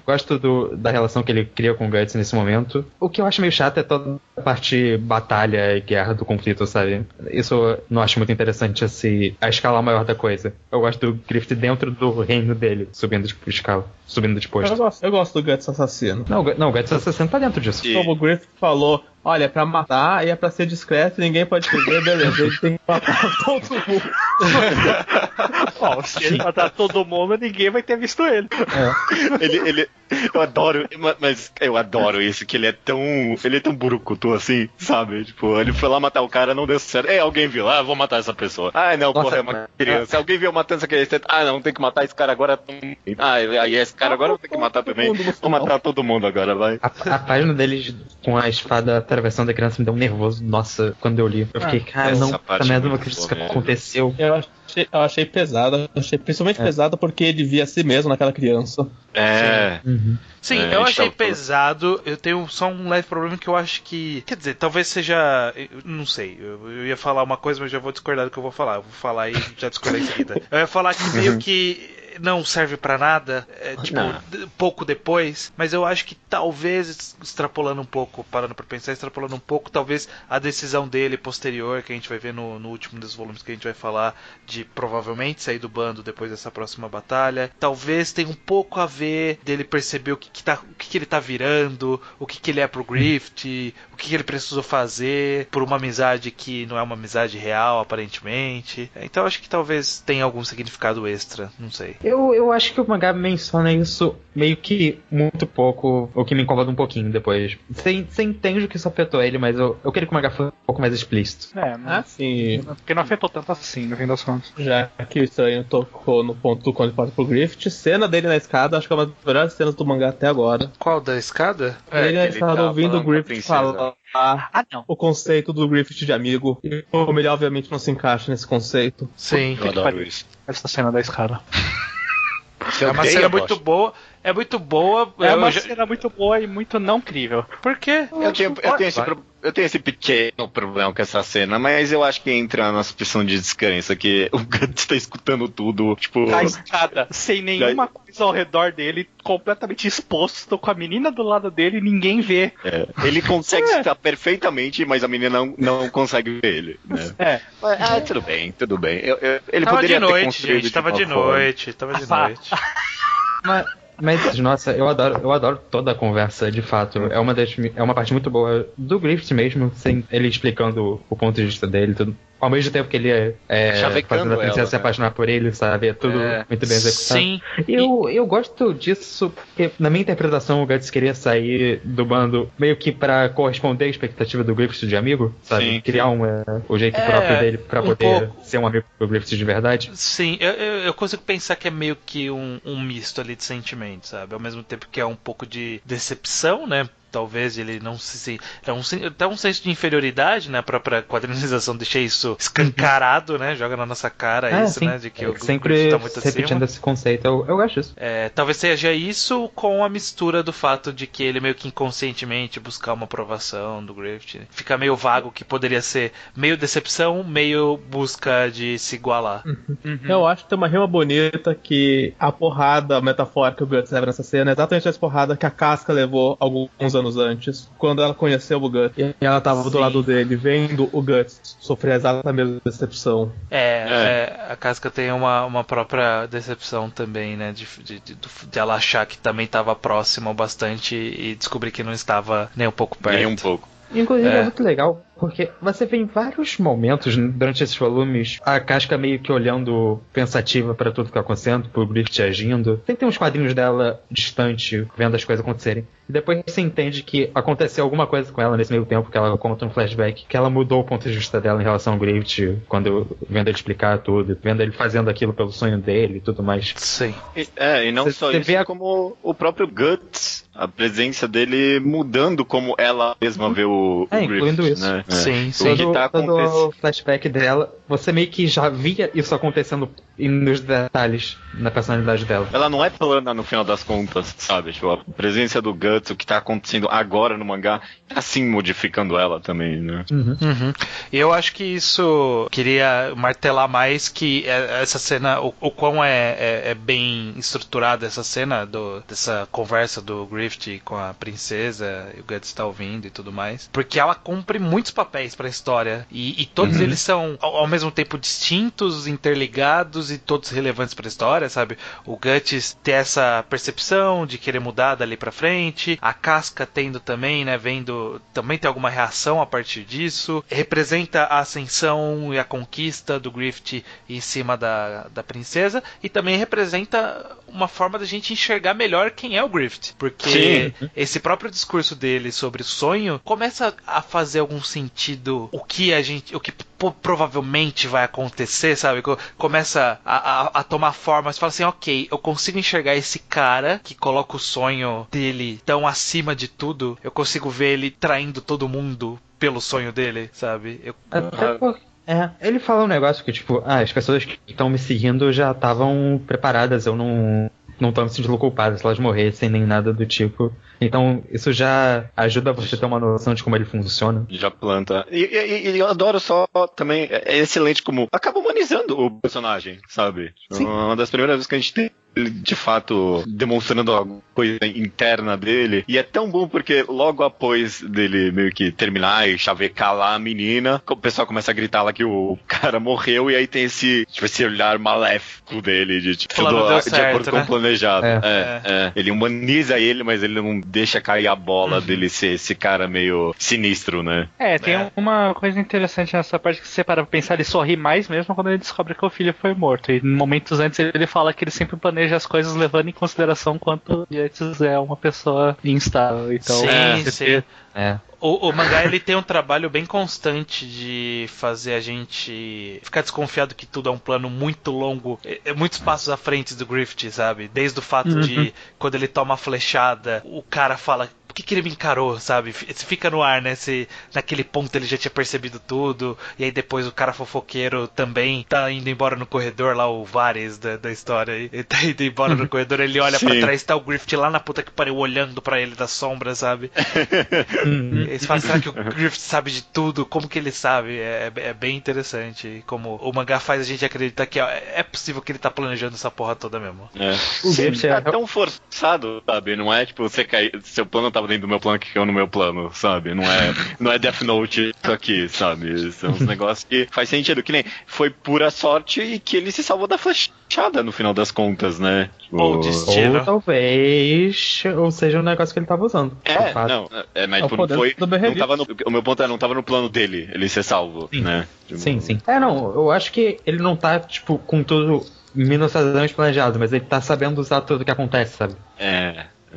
Gosto da relação que ele cria com o Guts nesse momento. O que eu acho meio chato é toda a parte batalha e guerra do conflito, sabe? Isso eu não acho muito interessante, assim, a escala maior da coisa. Eu gosto do Griffith dentro do reino dele, subindo de posto. Eu gosto do Guts assassino. Não, o Guts assassino tá dentro disso. Como o Griffith falou, olha, é pra matar e é pra ser discreto, ninguém pode perder, beleza, ele tem que matar todo mundo. Se ele matar todo mundo, ninguém vai ter visto ele. Eu adoro isso, que ele é tão burucutu assim, sabe? Ele foi lá matar o cara, não deu certo. Alguém viu, vou matar essa pessoa. Não, nossa, porra, é uma criança. Alguém viu matando essa criança. Não, tem que matar esse cara agora. Aí esse cara agora eu tenho que matar também. Vou matar todo mundo agora, vai. A página deles com a espada atravessando a criança me deu um nervoso. Nossa, quando eu li. Eu fiquei, cara, essa merda não acredito que aconteceu. Eu achei pesada. Achei principalmente pesada porque ele via a si mesmo naquela criança. Sim, eu achei pesado. Eu tenho só um leve problema que eu acho que... Quer dizer, talvez seja... Não sei, eu ia falar uma coisa, mas já vou discordar do que eu vou falar. Eu vou falar e já discordar em seguida. Eu ia falar que meio que não serve pra nada, pouco depois, mas eu acho que talvez, extrapolando um pouco, parando pra pensar, extrapolando um pouco, talvez a decisão dele posterior, que a gente vai ver no último dos volumes que a gente vai falar, de provavelmente sair do bando depois dessa próxima batalha, talvez tenha um pouco a ver dele perceber o que ele tá virando, o que ele é pro Griffith, o que ele precisou fazer por uma amizade que não é uma amizade real, aparentemente. Então acho que talvez tenha algum significado extra, não sei. Eu acho que o mangá menciona isso meio que muito pouco, o que me incomoda um pouquinho depois. Você entende o que isso afetou ele, mas eu queria que o mangá fosse um pouco mais explícito. Sim. Porque não afetou tanto assim, no fim das contas. Já que o Estranho tocou no ponto quando ele passa pro Griffith, cena dele na escada, acho que é uma das melhores cenas do mangá até agora. Qual da escada? Ele na escada ouvindo o Griffith falar não. o conceito do Griffith de amigo. E como ele obviamente não se encaixa nesse conceito. Sim. Eu adoro isso. Essa cena da escada. Você É uma odeia, cena Bosch? muito boa. É muito boa. É uma cena muito boa e muito não crível. Por quê? Eu tenho esse pequeno problema com essa cena, mas eu acho que entra na suspensão de descrença, que o Guts tá escutando tudo, tipo... Na escada, sem nenhuma coisa ao redor dele, completamente exposto, com a menina do lado dele, ninguém vê. Ele consegue escutar perfeitamente, mas a menina não consegue ver ele, né? Tudo bem. Ele Tava poderia de ter noite, construído gente. Tava uma de forma. noite. Mas, nossa, eu adoro toda a conversa, de fato. É uma parte muito boa do Griffith mesmo, sem ele explicando o ponto de vista dele, tudo. Ao mesmo tempo que ele fazendo a princesa se apaixonar por ele, sabe? É tudo muito bem executado. Sim. E eu gosto disso, porque na minha interpretação o Guts queria sair do bando meio que pra corresponder à expectativa do Griffith de amigo, sabe? Sim. Criar o jeito próprio dele pra poder ser um amigo do Griffith de verdade. Sim, eu consigo pensar que é meio que um misto ali de sentimentos, sabe? Ao mesmo tempo que é um pouco de decepção, né? Talvez ele não se... até um senso de inferioridade, né? A própria quadrinização deixa isso escancarado, né? Joga na nossa cara isso, sim. né? De que o sempre tá muito repetindo acima. esse conceito, eu gosto disso. Talvez seja isso com a mistura do fato de que ele meio que inconscientemente buscar uma aprovação do Griffith. Fica meio vago, que poderia ser meio decepção, meio busca de se igualar. Eu acho que tem uma rima bonita que a porrada metafórica que o Guts leva nessa cena é exatamente essa porrada que a Casca levou alguns anos antes, quando ela conheceu o Guts. E ela tava do lado dele, vendo o Guts sofrer exatamente a mesma decepção. A Casca tem uma própria decepção também, né? De ela achar que também estava próxima o bastante e descobrir que não estava nem um pouco perto. Nem um pouco. Inclusive é muito legal, porque você vê em vários momentos durante esses volumes a Casca meio que olhando pensativa pra tudo que tá acontecendo, pro Griffith agindo. Tem uns quadrinhos dela distante, vendo as coisas acontecerem. E depois você entende que aconteceu alguma coisa com ela nesse meio tempo, que ela conta um flashback, que ela mudou o ponto de vista dela em relação ao Griffith, vendo ele explicar tudo, vendo ele fazendo aquilo pelo sonho dele e tudo mais. Sim. E não só isso, como o próprio Guts, a presença dele mudando como ela mesma vê o Griffith, incluindo isso. né? Sim. Todo o flashback dela, você meio que já via isso acontecendo nos detalhes na personalidade dela. Ela não é plana no final das contas, sabe? Tipo, a presença do Guts, o que tá acontecendo agora no mangá, tá assim modificando ela também, né? E eu acho que isso queria martelar mais que essa cena, o quão é bem estruturada essa cena dessa conversa do Griffith com a princesa, e o Guts tá ouvindo e tudo mais, porque ela cumpre muitos papéis pra história e todos eles são ao mesmo tempo distintos, interligados e todos relevantes pra história, sabe? O Guts ter essa percepção de querer mudar dali pra frente, a Casca tendo também, né, também tem alguma reação a partir disso, representa a ascensão e a conquista do Griffith em cima da princesa, e também representa uma forma da gente enxergar melhor quem é o Griffith, porque esse próprio discurso dele sobre o sonho começa a fazer algum sentido, o que provavelmente vai acontecer, sabe? Começa a tomar forma, você fala assim, ok, eu consigo enxergar esse cara que coloca o sonho dele tão acima de tudo, eu consigo ver ele traindo todo mundo pelo sonho dele, sabe? Até porque ele fala um negócio que, tipo, as pessoas que estão me seguindo já estavam preparadas, eu não tô me sentindo culpado se elas morressem nem nada do tipo. Então, isso já ajuda você a ter uma noção de como ele funciona. Já planta. E eu adoro só também, é excelente como acaba humanizando o personagem, sabe? Sim. Uma das primeiras vezes que a gente tem ele, de fato, demonstrando alguma coisa interna dele. E é tão bom porque logo após dele meio que terminar e chavecar lá a menina, o pessoal começa a gritar lá que o cara morreu, e aí tem esse olhar maléfico dele, de tipo, tudo de acordo com o planejado. Ele humaniza ele, mas ele não deixa cair a bola dele ser esse cara meio sinistro, né? Tem uma coisa interessante nessa parte que você para pra pensar, ele sorri mais mesmo quando ele descobre que o filho foi morto. E momentos antes ele fala que ele sempre planejou planeja as coisas levando em consideração quanto Guts é uma pessoa instável. Então, sim. O mangá ele tem um trabalho bem constante de fazer a gente ficar desconfiado que tudo é um plano muito longo, muitos passos à frente do Griffith, sabe? Desde o fato de quando ele toma a flechada, o cara fala: por que ele me encarou, sabe? Você fica no ar, né? Naquele ponto ele já tinha percebido tudo, e aí depois o cara fofoqueiro também tá indo embora no corredor, lá o Vares da história, ele tá indo embora no corredor, ele olha pra trás, tá o Griffith lá na puta que pariu olhando pra ele da sombra, sabe? Eles falam: será que o Griffith sabe de tudo? Como que ele sabe? É bem interessante como o mangá faz a gente acreditar que é possível que ele tá planejando essa porra toda mesmo. O Griffith é tão forçado, sabe? Não é tipo, você cair, seu plano tava dentro do meu plano que caiu no meu plano, sabe? Não é Death Note isso aqui, sabe? São uns negócios que faz sentido, que nem foi pura sorte e que ele se salvou da flechada no final das contas, né? Tipo, ou destino. Ou talvez, ou seja, um negócio que ele tava usando. Mas tipo, não foi. O meu ponto é, não tava no plano dele, ele ser salvo, né? Tipo, sim. Eu acho que ele não tá, tipo, com tudo minuciosamente planejado, mas ele tá sabendo usar tudo que acontece, sabe?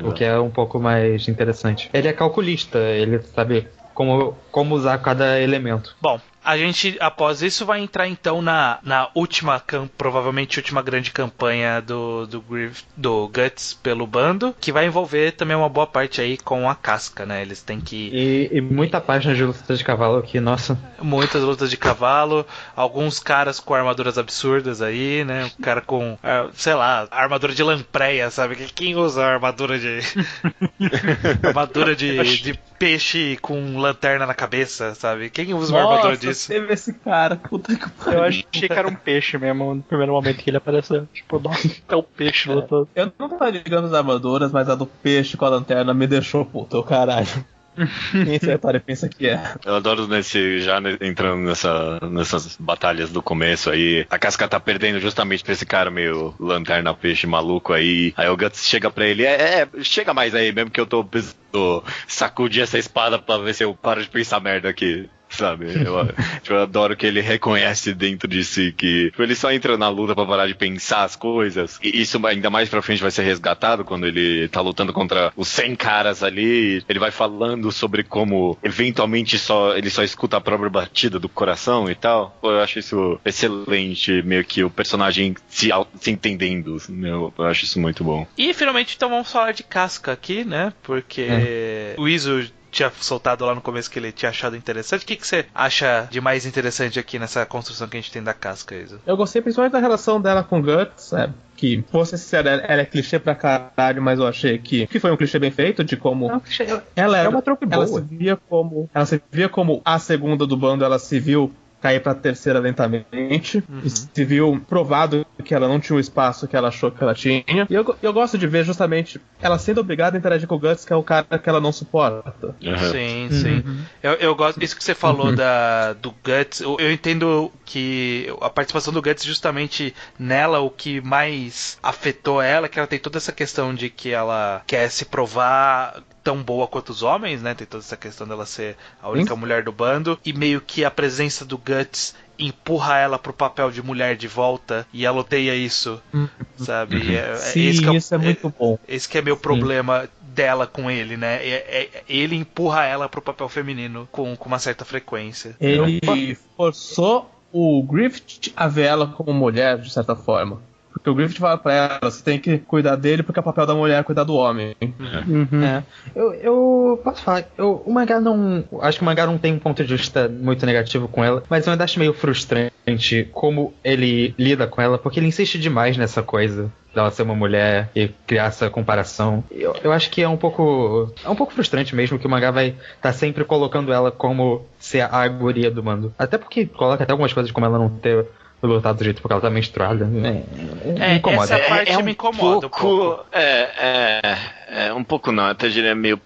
O que é um pouco mais interessante. Ele é calculista, ele sabe como usar cada elemento. Bom, a gente, após isso, vai entrar então na última, provavelmente última grande campanha do Guts pelo bando, que vai envolver também uma boa parte aí com a casca, né? Eles têm que... E muita página de lutas de cavalo aqui, nossa. Muitas lutas de cavalo, alguns caras com armaduras absurdas aí, né? O cara com, sei lá, armadura de lampreia, sabe? Quem usa armadura de... armadura de peixe com lanterna na cabeça, sabe? Quem usa uma armadura disso? Teve esse cara, puta que pariu. Eu achei que era um peixe mesmo no primeiro momento que ele apareceu. Tipo, nossa, é um peixe lutando. Eu não tava ligando as armaduras, mas a do peixe com a lanterna me deixou puto, o caralho. Quem esse Atório pensa que é? Eu adoro entrando nessas batalhas do começo aí. A casca tá perdendo justamente pra esse cara meio lanterna peixe maluco aí. Aí o Guts chega pra ele: chega mais aí, mesmo que eu tô sacudir essa espada pra ver se eu paro de pensar merda aqui. Sabe? Eu adoro que ele reconhece dentro de si que ele só entra na luta pra parar de pensar as coisas. E isso ainda mais pra frente vai ser resgatado quando ele tá lutando contra os 100 caras ali. Ele vai falando sobre como eventualmente ele só escuta a própria batida do coração e tal. Eu acho isso excelente, meio que o personagem se entendendo. Eu acho isso muito bom. E finalmente então vamos falar de casca aqui, né? Porque o Iso tinha soltado lá no começo que ele tinha achado interessante. O que você acha de mais interessante aqui nessa construção que a gente tem da casca, Iso? Eu gostei principalmente da relação dela com Guts, sabe? Que, vou ser sincero, ela é clichê pra caralho, mas eu achei que foi um clichê bem feito, de como... Ela era uma tropa boa. Ela se via como a segunda do bando, ela se viu cair pra terceira lentamente, e se viu provado que ela não tinha o espaço que ela achou que ela tinha. E eu gosto de ver justamente ela sendo obrigada a interagir com o Guts, que é o cara que ela não suporta. Sim. Eu gosto, isso que você falou do Guts, eu entendo que a participação do Guts justamente nela, o que mais afetou ela, que ela tem toda essa questão de que ela quer se provar tão boa quanto os homens, né? Tem toda essa questão dela ser a única mulher do bando, e meio que a presença do Guts empurra ela pro papel de mulher de volta, e ela odeia isso, sabe? Sim, isso é muito bom. Esse que é meu problema dela com ele, né? Ele empurra ela pro papel feminino com uma certa frequência. Ele forçou o Griffith a ver ela como mulher, de certa forma. Porque o Griffith fala pra ela: você tem que cuidar dele porque é o papel da mulher cuidar do homem. Eu posso falar, o mangá não... Acho que o mangá não tem um ponto de vista muito negativo com ela, mas eu ainda acho meio frustrante como ele lida com ela, porque ele insiste demais nessa coisa dela ser uma mulher e criar essa comparação. Eu acho que é um pouco frustrante mesmo, que o mangá vai estar sempre colocando ela como ser a guria do bando. Até porque coloca até algumas coisas como ela não ter lutado do jeito porque ela tá menstruada. Me incomoda. Essa parte me incomoda um pouco. É um pouco não, até diria meio...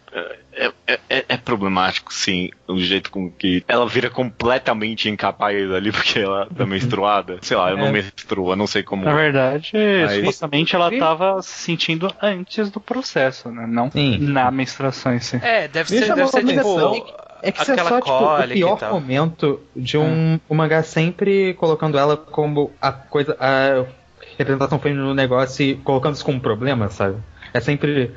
É problemático, sim, o jeito com que ela vira completamente incapaz ali porque ela tá menstruada. Sei lá, eu não menstruo, eu não sei como... Na verdade, supostamente ela tava se sentindo antes do processo, né? Não na menstruação em si. Deve ser tipo... É que isso é só, tipo, o pior momento de um mangá sempre colocando ela como a coisa... representação feminina no negócio e colocando isso como problema, sabe? É sempre,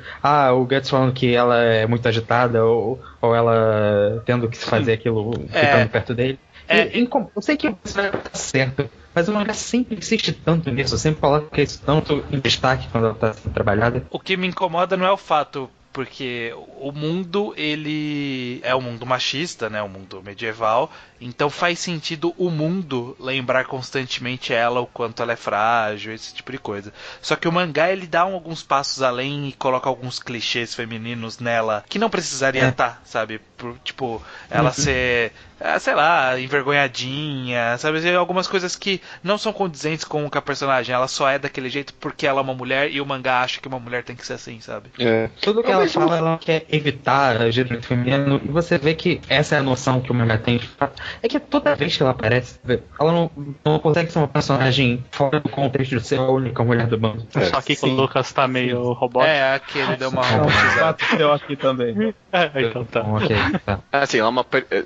o Guts falando que ela é muito agitada, ou ela tendo que se fazer aquilo ficando perto dele. Eu sei que isso vai estar certo, mas o mangá sempre insiste tanto nisso, sempre coloca isso tanto em destaque quando ela está sendo trabalhada. O que me incomoda não é o fato, porque o mundo, ele é um mundo machista, né, um mundo medieval, então faz sentido o mundo lembrar constantemente ela o quanto ela é frágil, esse tipo de coisa. Só que o mangá, ele dá alguns passos além e coloca alguns clichês femininos nela que não precisaria estar, sabe? Tipo, ela ser, sei lá, envergonhadinha, sabe? Algumas coisas que não são condizentes com a personagem. Ela só é daquele jeito porque ela é uma mulher e o mangá acha que uma mulher tem que ser assim, sabe? Tudo que ela fala, ela quer evitar o gênero feminino, e você vê que essa é a noção que o mangá tem. É que toda vez que ela aparece, ela não consegue ser uma personagem fora do contexto de ser a única mulher do bando. Só que o Lucas tá meio robótico. Aqui ele deu uma robotizada. Bateu aqui também. Então tá. Ok, tá. Assim,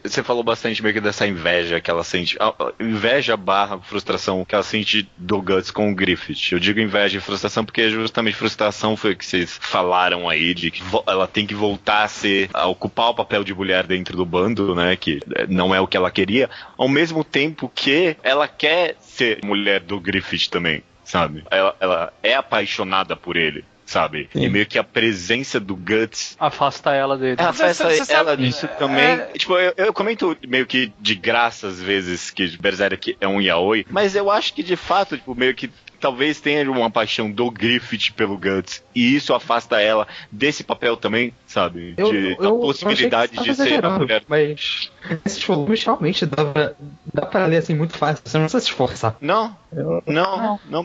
você falou bastante meio que dessa inveja que ela sente. Inveja / frustração que ela sente do Guts com o Griffith. Eu digo inveja e frustração porque justamente frustração foi o que vocês falaram aí, de que ela tem que voltar a ocupar o papel de mulher dentro do bando, né? Que não é o que ela queria, ao mesmo tempo que ela quer ser mulher do Griffith também, sabe? Ela é apaixonada por ele, sabe? Sim. E meio que a presença do Guts afasta ela dele. Afasta ela disso também. Tipo, eu comento meio que de graça às vezes que Berserk é um yaoi, mas eu acho que de fato, tipo, meio que talvez tenha uma paixão do Griffith pelo Guts, e isso afasta ela desse papel também, sabe? A possibilidade de ser a mulher. Mas esses volumes realmente dá pra ler assim muito fácil, você não precisa se esforçar. Não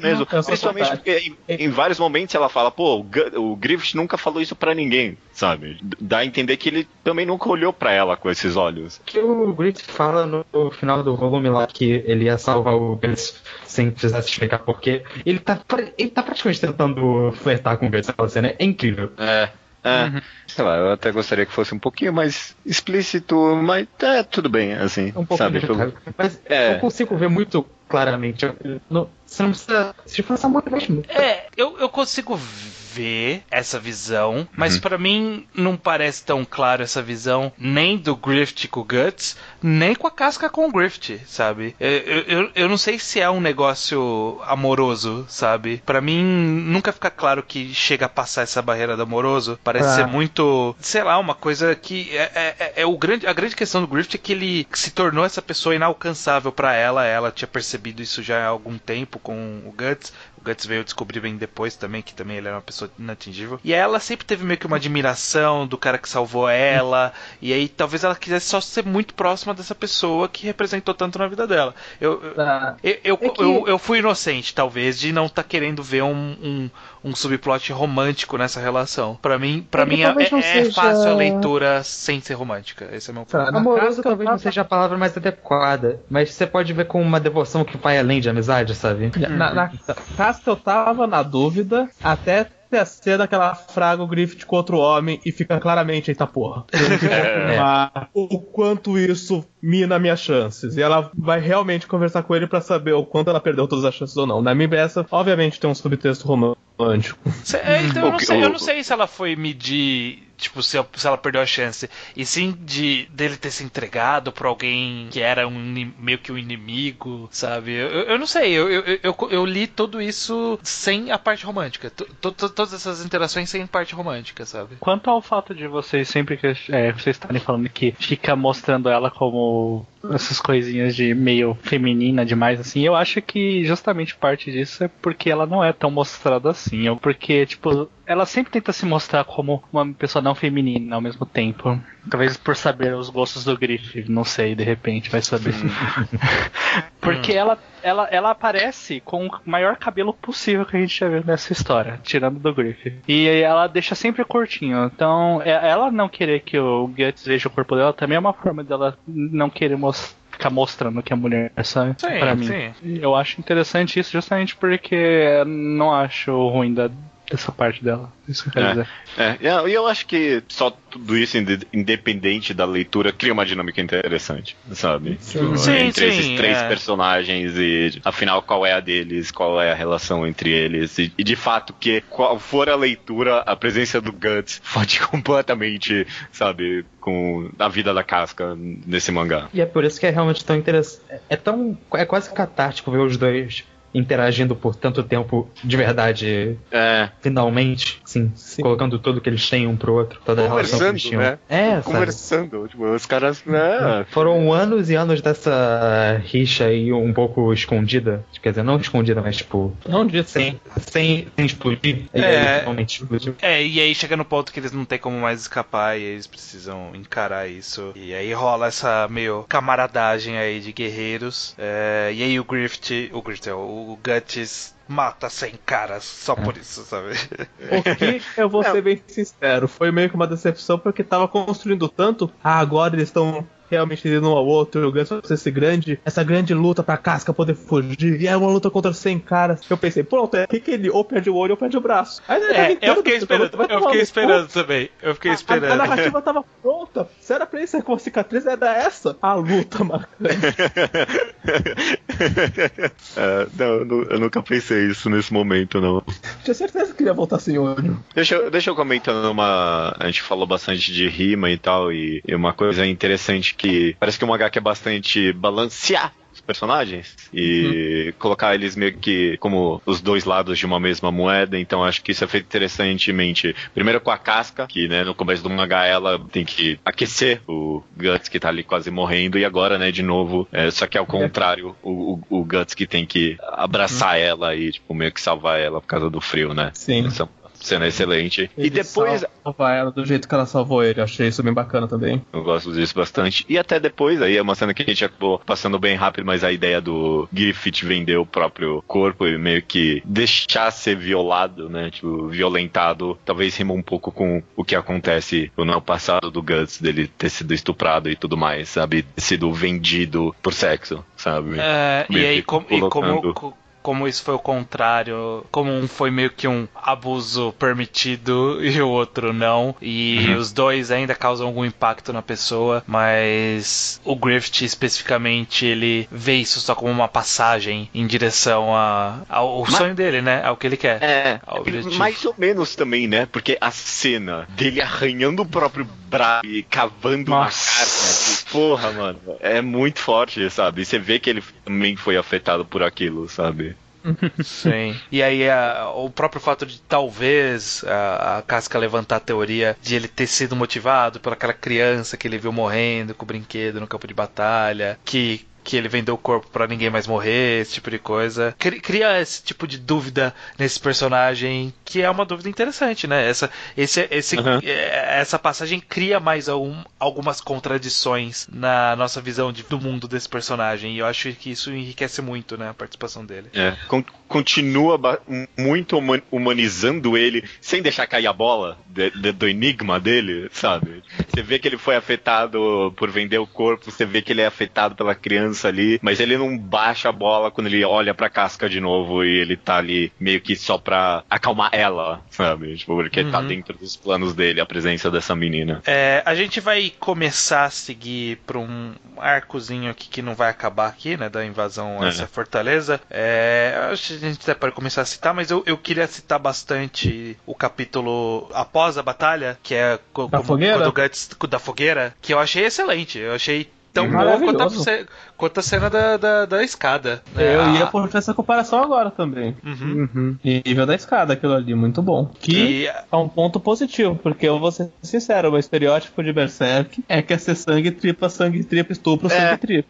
mesmo. Principalmente porque em vários momentos ela fala, o Griffith nunca falou isso pra ninguém, sabe? Dá a entender que ele também nunca olhou pra ela com esses olhos. Que o Griffith fala no final do volume lá que ele ia salvar o Guts sem precisar se explicar porquê. Ele tá praticamente tentando flertar com o Guts naquela cena, é incrível. Sei lá, eu até gostaria que fosse um pouquinho mais explícito, mas tudo bem, assim, um pouco sabe? Mas eu consigo ver muito claramente. Você não precisa se esforçar muito mesmo. Eu consigo ver essa visão, mas pra mim não parece tão claro essa visão nem do Griffith com o Guts, nem com a Casca com o Griffith, sabe? Eu não sei se é um negócio amoroso, sabe? Pra mim nunca fica claro que chega a passar essa barreira do amoroso. Parece ser muito, sei lá, uma coisa que a grande questão do Griffith é que ele se tornou essa pessoa inalcançável pra ela. Ela tinha percebido isso já há algum tempo com o Guts. O Guts veio descobrir bem depois também, que também ele era uma pessoa inatingível. E ela sempre teve meio que uma admiração do cara que salvou ela. E aí talvez ela quisesse só ser muito próxima dessa pessoa que representou tanto na vida dela. Eu fui inocente, talvez, de não estar querendo ver um subplot romântico nessa relação. Pra mim é fácil a leitura sem ser romântica. Esse é o meu ponto. Amoroso talvez não seja a palavra mais adequada, mas você pode ver com uma devoção que vai além de amizade, sabe? Na Casca eu tava na dúvida até ter a cena que ela fraga o Griffith com outro homem e fica claramente, eita porra. O quanto isso mina minhas chances. E ela vai realmente conversar com ele pra saber o quanto ela perdeu todas as chances ou não. Na minha peça, obviamente tem um subtexto romântico. Então eu não sei se ela foi medir, tipo, se ela perdeu a chance, e sim dele ter se entregado pra alguém que era meio que um inimigo, sabe? Eu não sei, eu li tudo isso sem a parte romântica. Todas essas interações sem parte romântica, sabe? Quanto ao fato de vocês sempre que vocês estarem falando que fica mostrando ela como essas coisinhas de meio feminina demais, assim, eu acho que justamente parte disso é porque ela não é tão mostrada assim, ou porque, tipo, ela sempre tenta se mostrar como uma pessoa não feminina ao mesmo tempo. Talvez por saber os gostos do Griffith, não sei, de repente vai saber. Porque ela aparece com o maior cabelo possível que a gente já viu nessa história, tirando do Griffith. E ela deixa sempre curtinho. Então, ela não querer que o Guts veja o corpo dela também é uma forma dela não querer ficar mostrando que a mulher é só pra mim. Sim. Eu acho interessante isso justamente porque não acho ruim dessa parte dela. Isso que eu quero dizer. E eu acho que só tudo isso, independente da leitura, cria uma dinâmica interessante, sabe? Entre esses três personagens e, afinal, qual é a deles, qual é a relação entre eles. E de fato, que qual for a leitura, a presença do Guts fode completamente, sabe, com a vida da Casca nesse mangá. E é por isso que é realmente tão interessante. É quase catártico ver os dois interagindo por tanto tempo de verdade, finalmente, sim, colocando tudo que eles têm um pro outro, toda a relação que eles tinham. Né? Conversando, tipo, os caras, foram anos e anos dessa rixa aí um pouco escondida, quer dizer, não escondida, mas tipo, não sem explodir, e aí finalmente explodiu. E aí chega no ponto que eles não tem como mais escapar e eles precisam encarar isso, e aí rola essa meio camaradagem aí de guerreiros, e aí o Guts mata 100 caras só por isso, sabe? O que, eu vou ser bem sincero, foi meio que uma decepção, porque tava construindo tanto, agora eles estão realmente indo um ao outro, o Guts vai ser essa grande luta pra Casca poder fugir, e é uma luta contra 100 caras. Eu pensei, pronto, que ele ou perde o olho ou perde o braço. Aí, eu fiquei esperando também. A narrativa tava pronta. Se era pra isso com a cicatriz, era essa a luta marcante. Não, eu nunca pensei isso nesse momento, não. Tinha certeza que ia voltar sem olho. Deixa eu comentar a gente falou bastante de rima e tal, e uma coisa interessante que parece que o mangá quer bastante balancear os personagens e colocar eles meio que como os dois lados de uma mesma moeda, então acho que isso é feito interessantemente. Primeiro com a Casca, que, né, no começo do mangá ela tem que aquecer o Guts, que tá ali quase morrendo, e agora, né, de novo, só que ao contrário, o Guts que tem que abraçar ela e, tipo, meio que salvar ela por causa do frio, né? Sim. Cena excelente. Ele e depois salva ela do jeito que ela salvou ele. Achei isso bem bacana também. Eu gosto disso bastante. E até depois, aí é uma cena que a gente acabou passando bem rápido, mas a ideia do Griffith vender o próprio corpo e meio que deixar ser violado, né? Tipo, violentado, talvez rima um pouco com o que acontece no passado do Guts, dele ter sido estuprado e tudo mais, sabe? Ter sido vendido por sexo, sabe? E aí, como isso foi o contrário, como um foi meio que um abuso permitido e o outro não, e os dois ainda causam algum impacto na pessoa, mas o Griffith especificamente, ele vê isso só como uma passagem em direção ao sonho dele, né? Ao que ele quer. Mais ou menos também, né? Porque a cena dele arranhando o próprio braço e cavando uma carne, porra, mano, é muito forte, sabe? E você vê que ele também foi afetado por aquilo, sabe? Sim. E aí o próprio fato de talvez a Casca levantar a teoria de ele ter sido motivado pelaquela criança que ele viu morrendo com o brinquedo no campo de batalha, que ele vendeu o corpo pra ninguém mais morrer, esse tipo de coisa. Cria esse tipo de dúvida nesse personagem, que é uma dúvida interessante, né? Essa passagem cria mais algumas contradições na nossa visão do mundo desse personagem, e eu acho que isso enriquece muito, né, a participação dele. Continua muito humanizando ele, sem deixar cair a bola do enigma dele, sabe? Você vê que ele foi afetado por vender o corpo, você vê que ele é afetado pela criança ali, mas ele não baixa a bola quando ele olha pra Casca de novo e ele tá ali meio que só pra acalmar ela, sabe? Tipo, porque tá dentro dos planos dele a presença dessa menina. A gente vai começar a seguir pra um arcozinho aqui que não vai acabar aqui, né, da invasão a essa fortaleza. Acho que a gente até pode começar a citar, mas eu queria citar bastante o capítulo após a batalha, que é quando o Guts da fogueira, que eu achei excelente. Eu achei tão bom quanto a cena da escada. Né? Eu ia por essa comparação agora também. Nível da escada, aquilo ali, muito bom. Que é um ponto positivo, porque eu vou ser sincero, o estereótipo de Berserk é que é ser sangue, tripa, estupro, sangue, tripa.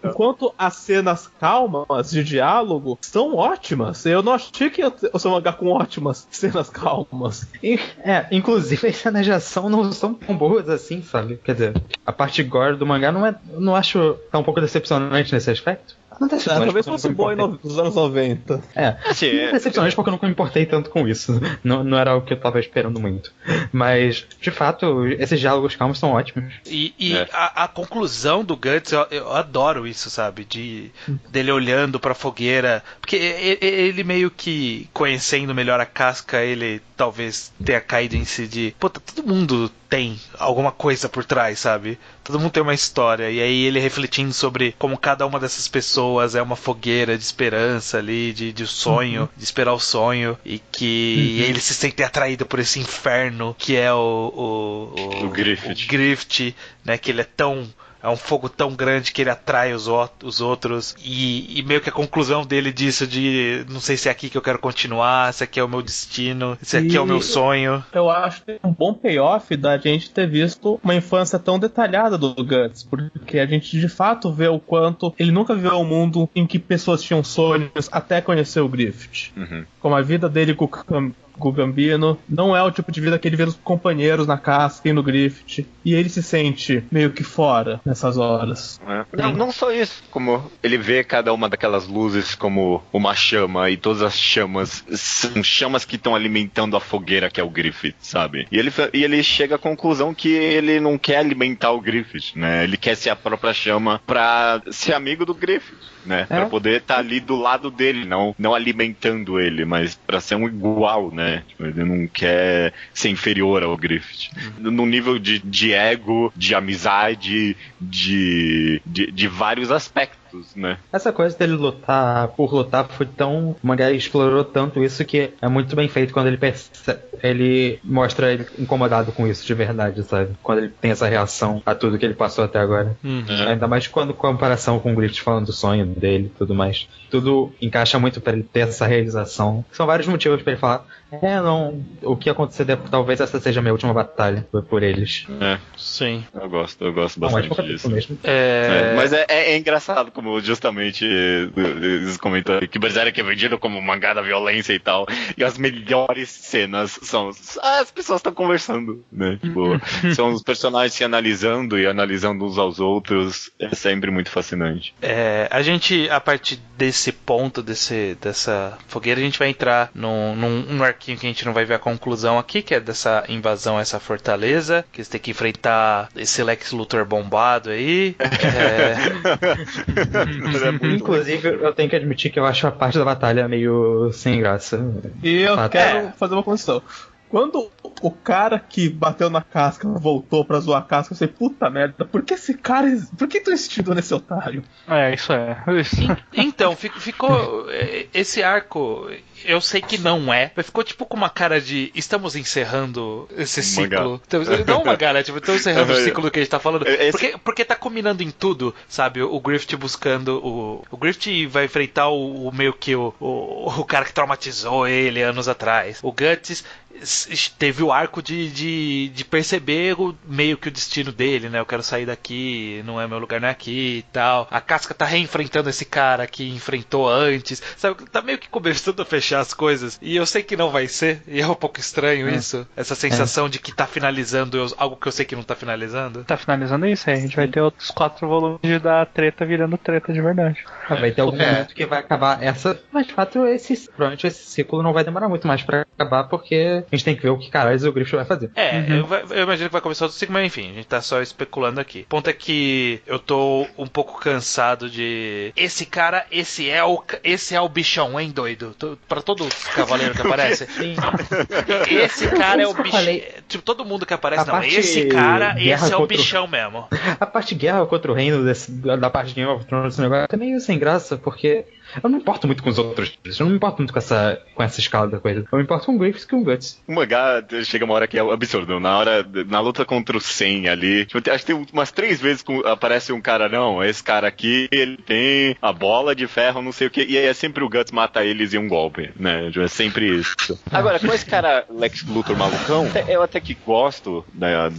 Enquanto as cenas calmas de diálogo são ótimas, eu não achei que eu sou um mangá com ótimas cenas calmas. Inclusive as cenas de ação não são tão boas assim, sabe? Quer dizer, a parte gore do mangá não acho tá um pouco decepcionante nesse aspecto. Não decepcionante. Talvez fosse boa nos anos 90. Assim, não decepcionante porque eu não me importei tanto com isso. Não era o que eu tava esperando muito. Mas, de fato, esses diálogos calmos são ótimos. E a conclusão do Guts, eu adoro isso, sabe? Dele olhando pra fogueira. Porque ele meio que, conhecendo melhor a casca, ele talvez tenha caído em si de... Pô, todo mundo tem alguma coisa por trás, sabe? Todo mundo tem uma história. E aí ele refletindo sobre como cada uma dessas pessoas é uma fogueira de esperança ali, de sonho, de esperar o sonho. E que ele se sente atraído por esse inferno que é o Griffith, né? Que ele é um fogo tão grande que ele atrai os outros. E meio que a conclusão dele disso de não sei se é aqui que eu quero continuar, se aqui é o meu destino, se aqui é o meu sonho. Eu acho que é um bom payoff da gente ter visto uma infância tão detalhada do Guts, porque a gente de fato vê o quanto ele nunca viveu um mundo em que pessoas tinham sonhos até conhecer o Griffith. Como a vida dele com o Gambino não é o tipo de vida que ele vê os companheiros na casca e no Griffith, e ele se sente meio que fora nessas horas. Não só isso, como ele vê cada uma daquelas luzes como uma chama, e todas as chamas são chamas que estão alimentando a fogueira que é o Griffith, sabe? E ele chega à conclusão que ele não quer alimentar o Griffith, né? Ele quer ser a própria chama pra ser amigo do Griffith, né? Pra poder estar ali do lado dele, não alimentando ele, mas pra ser um igual, né? Ele não quer ser inferior ao Griffith. No nível de ego, de amizade, de vários aspectos, né? Essa coisa dele lutar foi tão... O mangá explorou tanto isso que é muito bem feito quando ele mostra ele incomodado com isso de verdade, sabe? Quando ele tem essa reação a tudo que ele passou até agora. Ainda mais quando comparação com o Griffith falando do sonho dele e tudo mais. Tudo encaixa muito pra ele ter essa realização. São vários motivos pra ele falar o que acontecer talvez essa seja a minha última batalha por eles. Sim. Eu gosto bastante disso. Mas é engraçado como justamente eles comentam que Berserk é vendido como um mangá da violência e tal, e as melhores cenas são as pessoas estão conversando, né? Tipo, são os personagens se analisando e analisando uns aos outros. É sempre muito fascinante. A gente, a partir desse ponto, dessa fogueira, a gente vai entrar num arquinho que a gente não vai ver a conclusão aqui, que é dessa invasão a essa fortaleza, que eles têm que enfrentar esse Lex Luthor bombado aí. Inclusive, eu tenho que admitir que eu acho a parte da batalha meio sem graça. E eu quero fazer uma condição. Quando o cara que bateu na casca voltou pra zoar a casca, eu sei, puta merda, por que esse cara... Por que tu insistiu nesse otário? Isso é. Então, ficou... Esse arco... Eu sei que não mas ficou tipo com uma cara de estamos encerrando esse ciclo. Então, não uma cara, tipo, estamos encerrando o ciclo do que a gente tá falando. Porque tá combinando em tudo, sabe? O Griffith buscando o Griffith vai enfrentar o meio que o cara que traumatizou ele anos atrás. O Guts teve o arco de perceber meio que o destino dele, né? Eu quero sair daqui, não é meu lugar, não é aqui e tal. A Casca tá reenfrentando esse cara que enfrentou antes, sabe? Tá meio que começando a fechar as coisas, e eu sei que não vai ser, e é um pouco estranho isso, essa sensação de que tá finalizando algo que eu sei que não tá finalizando. Tá finalizando isso, aí a gente vai ter outros 4 volumes da treta virando treta de verdade. Vai ter algum momento que vai acabar essa, mas de fato provavelmente esse ciclo não vai demorar muito mais pra acabar, porque a gente tem que ver o que caralho o Griffith vai fazer. Eu imagino que vai começar outro ciclo, mas enfim, a gente tá só especulando aqui. O ponto é que eu tô um pouco cansado de... Esse cara, esse é o bichão, hein, doido? Pra todo cavaleiro que aparece. Esse cara é o bichão. Tipo, todo mundo que aparece, não, esse cara, esse é o bichão mesmo. A parte de guerra contra o reino da parte de Game of Thrones, esse negócio, é meio sem graça, porque eu não me importo muito com os outros. Eu não me importo muito com essa escala da coisa. Eu me importo com o Griffith e com o Guts. O mangá chega uma hora que é absurdo. Na luta contra o Sen ali, tipo, acho que tem umas 3 vezes que aparece um cara, não, esse cara aqui, ele tem a bola de ferro, não sei o que, e aí é sempre o Guts mata eles em um golpe. dele, né? É sempre isso. Agora, com esse cara Lex Luthor malucão, eu até que gosto da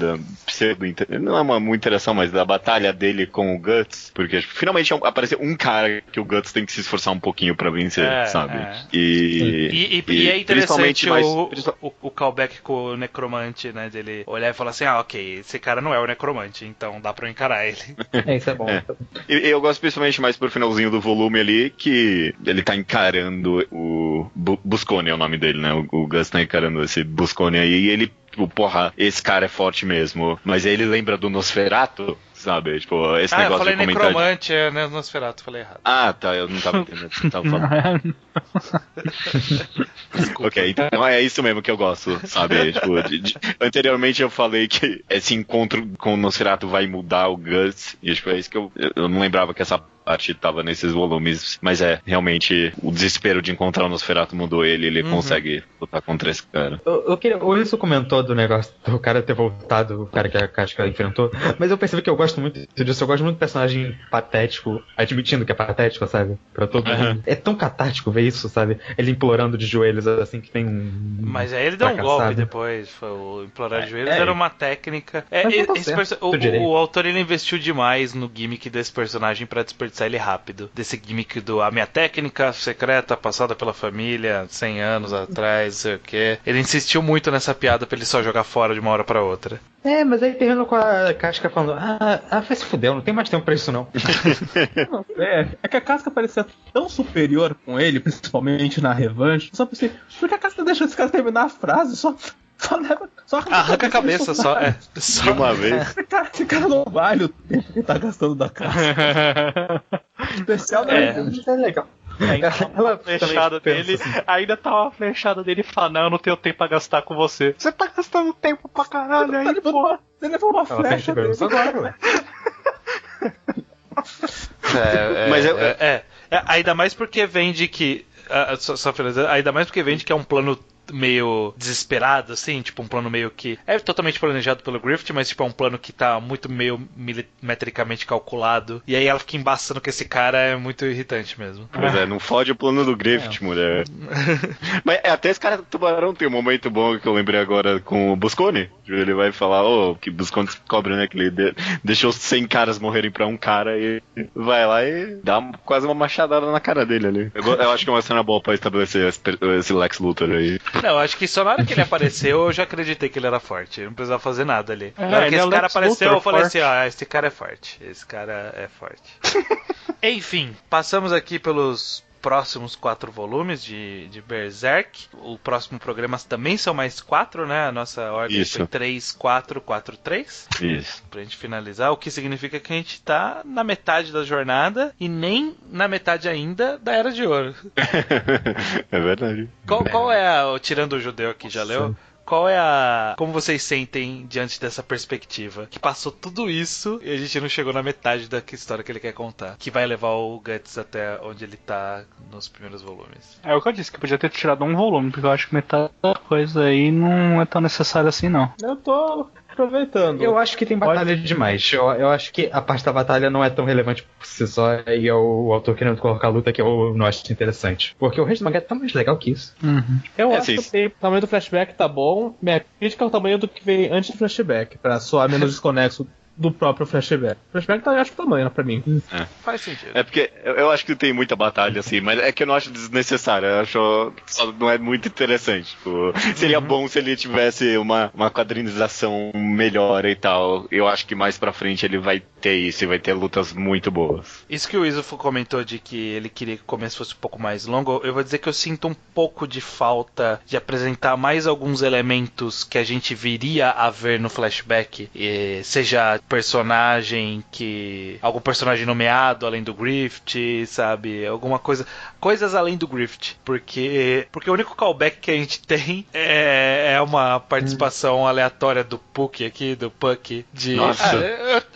não é uma interação, mas da batalha dele com o Guts, porque finalmente apareceu um cara que o Guts tem que se esforçar um pouquinho pra vencer, sabe? E é interessante o callback com o necromante, né? Dele olhar e falar assim, ok, esse cara não é o necromante, então dá pra eu encarar ele. Isso é bom. E eu gosto principalmente mais pro finalzinho do volume ali, que ele tá encarando o Buscone é o nome dele, né? O Gus tá encarando esse Buscone aí e ele, porra, esse cara é forte mesmo. Mas aí ele lembra do Nosferatu, sabe? Tipo, esse negócio eu falei de comentar... necromante, né? Nosferatu, falei errado. Tá, eu não tava entendendo o que você tava falando. Ok, então é isso mesmo que eu gosto, sabe? Tipo, anteriormente eu falei que esse encontro com o Nosferatu vai mudar o Gus, e tipo, é isso que eu não lembrava que essa parte tava nesses volumes, mas realmente o desespero de encontrar o Nosferatu mudou ele consegue lutar contra esse cara. O Wilson comentou do negócio do cara ter voltado, o cara que a Casca enfrentou, mas eu percebi que eu gosto muito disso, eu gosto muito do personagem patético, admitindo que é patético, sabe? Pra todo mundo. É tão catártico ver isso, sabe? Ele implorando de joelhos assim que tem um... Mas aí ele deu um golpe depois, o implorar de joelhos era uma técnica. O autor ele investiu demais no gimmick desse personagem pra desperdiçar ele rápido. Desse gimmick a minha técnica secreta passada pela família 100 anos atrás, não sei o que. Ele insistiu muito nessa piada pra ele só jogar fora de uma hora pra outra. Mas aí terminou com a Casca falando, vai se fuder, não tem mais tempo pra isso não. É que a Casca parecia tão superior com ele, principalmente na revanche, só pensei, por que a Casca deixou esse cara terminar a frase? Só arranca a cabeça só. De uma vez. Esse cara não vale o tempo que tá gastando da Casca. Especial da revanche é legal. Ela flechada dele, assim. Ainda tá uma flechada dele e fala, não, eu não tenho tempo pra gastar com você. Você tá gastando tempo pra caralho aí, porra. Ele levou uma flecha dele. Agora, ainda mais porque vende que... ainda mais porque vende que é um plano meio desesperado, assim, tipo um plano meio que é totalmente planejado pelo Griffith, mas tipo é um plano que tá muito meio milimetricamente calculado, e aí ela fica embaçando que esse cara é muito irritante mesmo. Pois não fode o plano do Griffith, mulher. Mas até esse cara do Tubarão tem um momento bom que eu lembrei agora com o Buscone. Ele vai falar, que Buscone descobre, né, que ele deixou 100 caras morrerem pra um cara e vai lá e dá quase uma machadada na cara dele ali. Eu acho que é uma cena boa pra estabelecer esse Lex Luthor aí. Não, acho que só na hora que ele apareceu eu já acreditei que ele era forte. Eu não precisava fazer nada ali. Na hora que esse cara apareceu, eu falei assim, esse cara é forte. Esse cara é forte. Enfim, passamos aqui pelos próximos 4 volumes de Berserk. O próximo programa também são mais 4, né? A nossa ordem foi 3, 4, 4, 3. Isso. Pra gente finalizar, o que significa que a gente tá na metade da jornada e nem na metade ainda da Era de Ouro. É verdade. Qual é tirando o judeu aqui, já leu? Qual é como vocês sentem diante dessa perspectiva? Que passou tudo isso e a gente não chegou na metade da história que ele quer contar. Que vai levar o Guts até onde ele tá nos primeiros volumes. É o que eu disse, que podia ter tirado um volume, porque eu acho que metade da coisa aí não é tão necessária assim, não. Eu tô aproveitando. Eu acho que tem batalha demais. Eu acho que a parte da batalha não é tão relevante por si só, e é o autor querendo colocar a luta que eu não acho interessante. Porque o resto do mangá é tão mais legal que isso. Eu acho que o tamanho do flashback tá bom. Minha crítica é o tamanho do que veio antes do flashback, pra soar menos desconexo do próprio flashback. O flashback tá, eu acho, tamanho pra mim. Faz sentido. É porque eu acho que tem muita batalha, assim, mas é que eu não acho desnecessário. Eu acho só não é muito interessante. Tipo, seria bom se ele tivesse uma quadrinização melhor e tal. Eu acho que mais pra frente ele vai ter isso e vai ter lutas muito boas. Isso que o Iso comentou de que ele queria que o começo fosse um pouco mais longo, eu vou dizer que eu sinto um pouco de falta de apresentar mais alguns elementos que a gente viria a ver no flashback, seja personagem algum personagem nomeado além do Griffith, sabe? Alguma coisas além do Griffith, porque o único callback que a gente tem é uma participação aleatória do Puck aqui, do Puck, de... Nossa.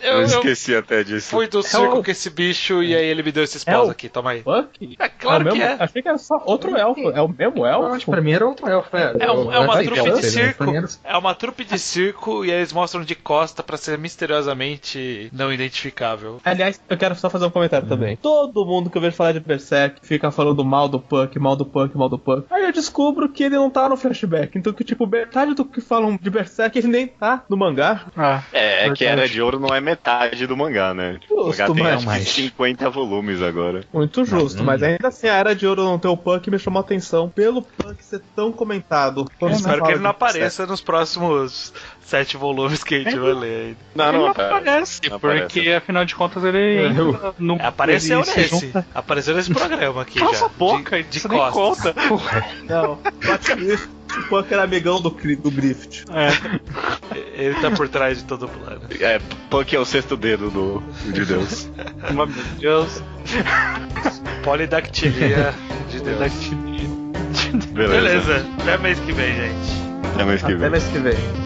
Eu esqueci até disso. Fui do circo com esse bicho e aí ele me deu esse espelho aqui, toma aí. Puck? É claro que é. Achei que era só outro elfo. É o mesmo elfo? Pra mim era outro elfo. É uma trupe de circo. É uma trupe de circo e eles mostram de costa pra ser misteriosamente não identificável. Aliás, eu quero só fazer um comentário também. Todo mundo que eu vejo falar de Berserk fica falando mal do Puck, mal do Puck, mal do Puck. Aí eu descubro que ele não tá no flashback. Então, que tipo, metade do que falam de Berserk ele nem tá no mangá. É que Era de Ouro não é metade do mangá, né? O mangá tem acho que 50 volumes agora. Muito justo, mas ainda assim a Era de Ouro não ter o Puck me chamou a atenção pelo Puck ser tão comentado. Eu espero que ele não apareça nos próximos 7 volumes que a gente vai ler. Não aparece, porque afinal de contas ele não apareceu nesse. Apareceu nesse programa aqui. Cala já. A boca, de costas. Não, o Puck era amigão do Griffith. Ele tá por trás de todo o plano. Puck é o sexto dedo de Deus. Meu Deus. Polidactilia de Deus. Beleza. Até mês que vem, gente. Até mês que vem.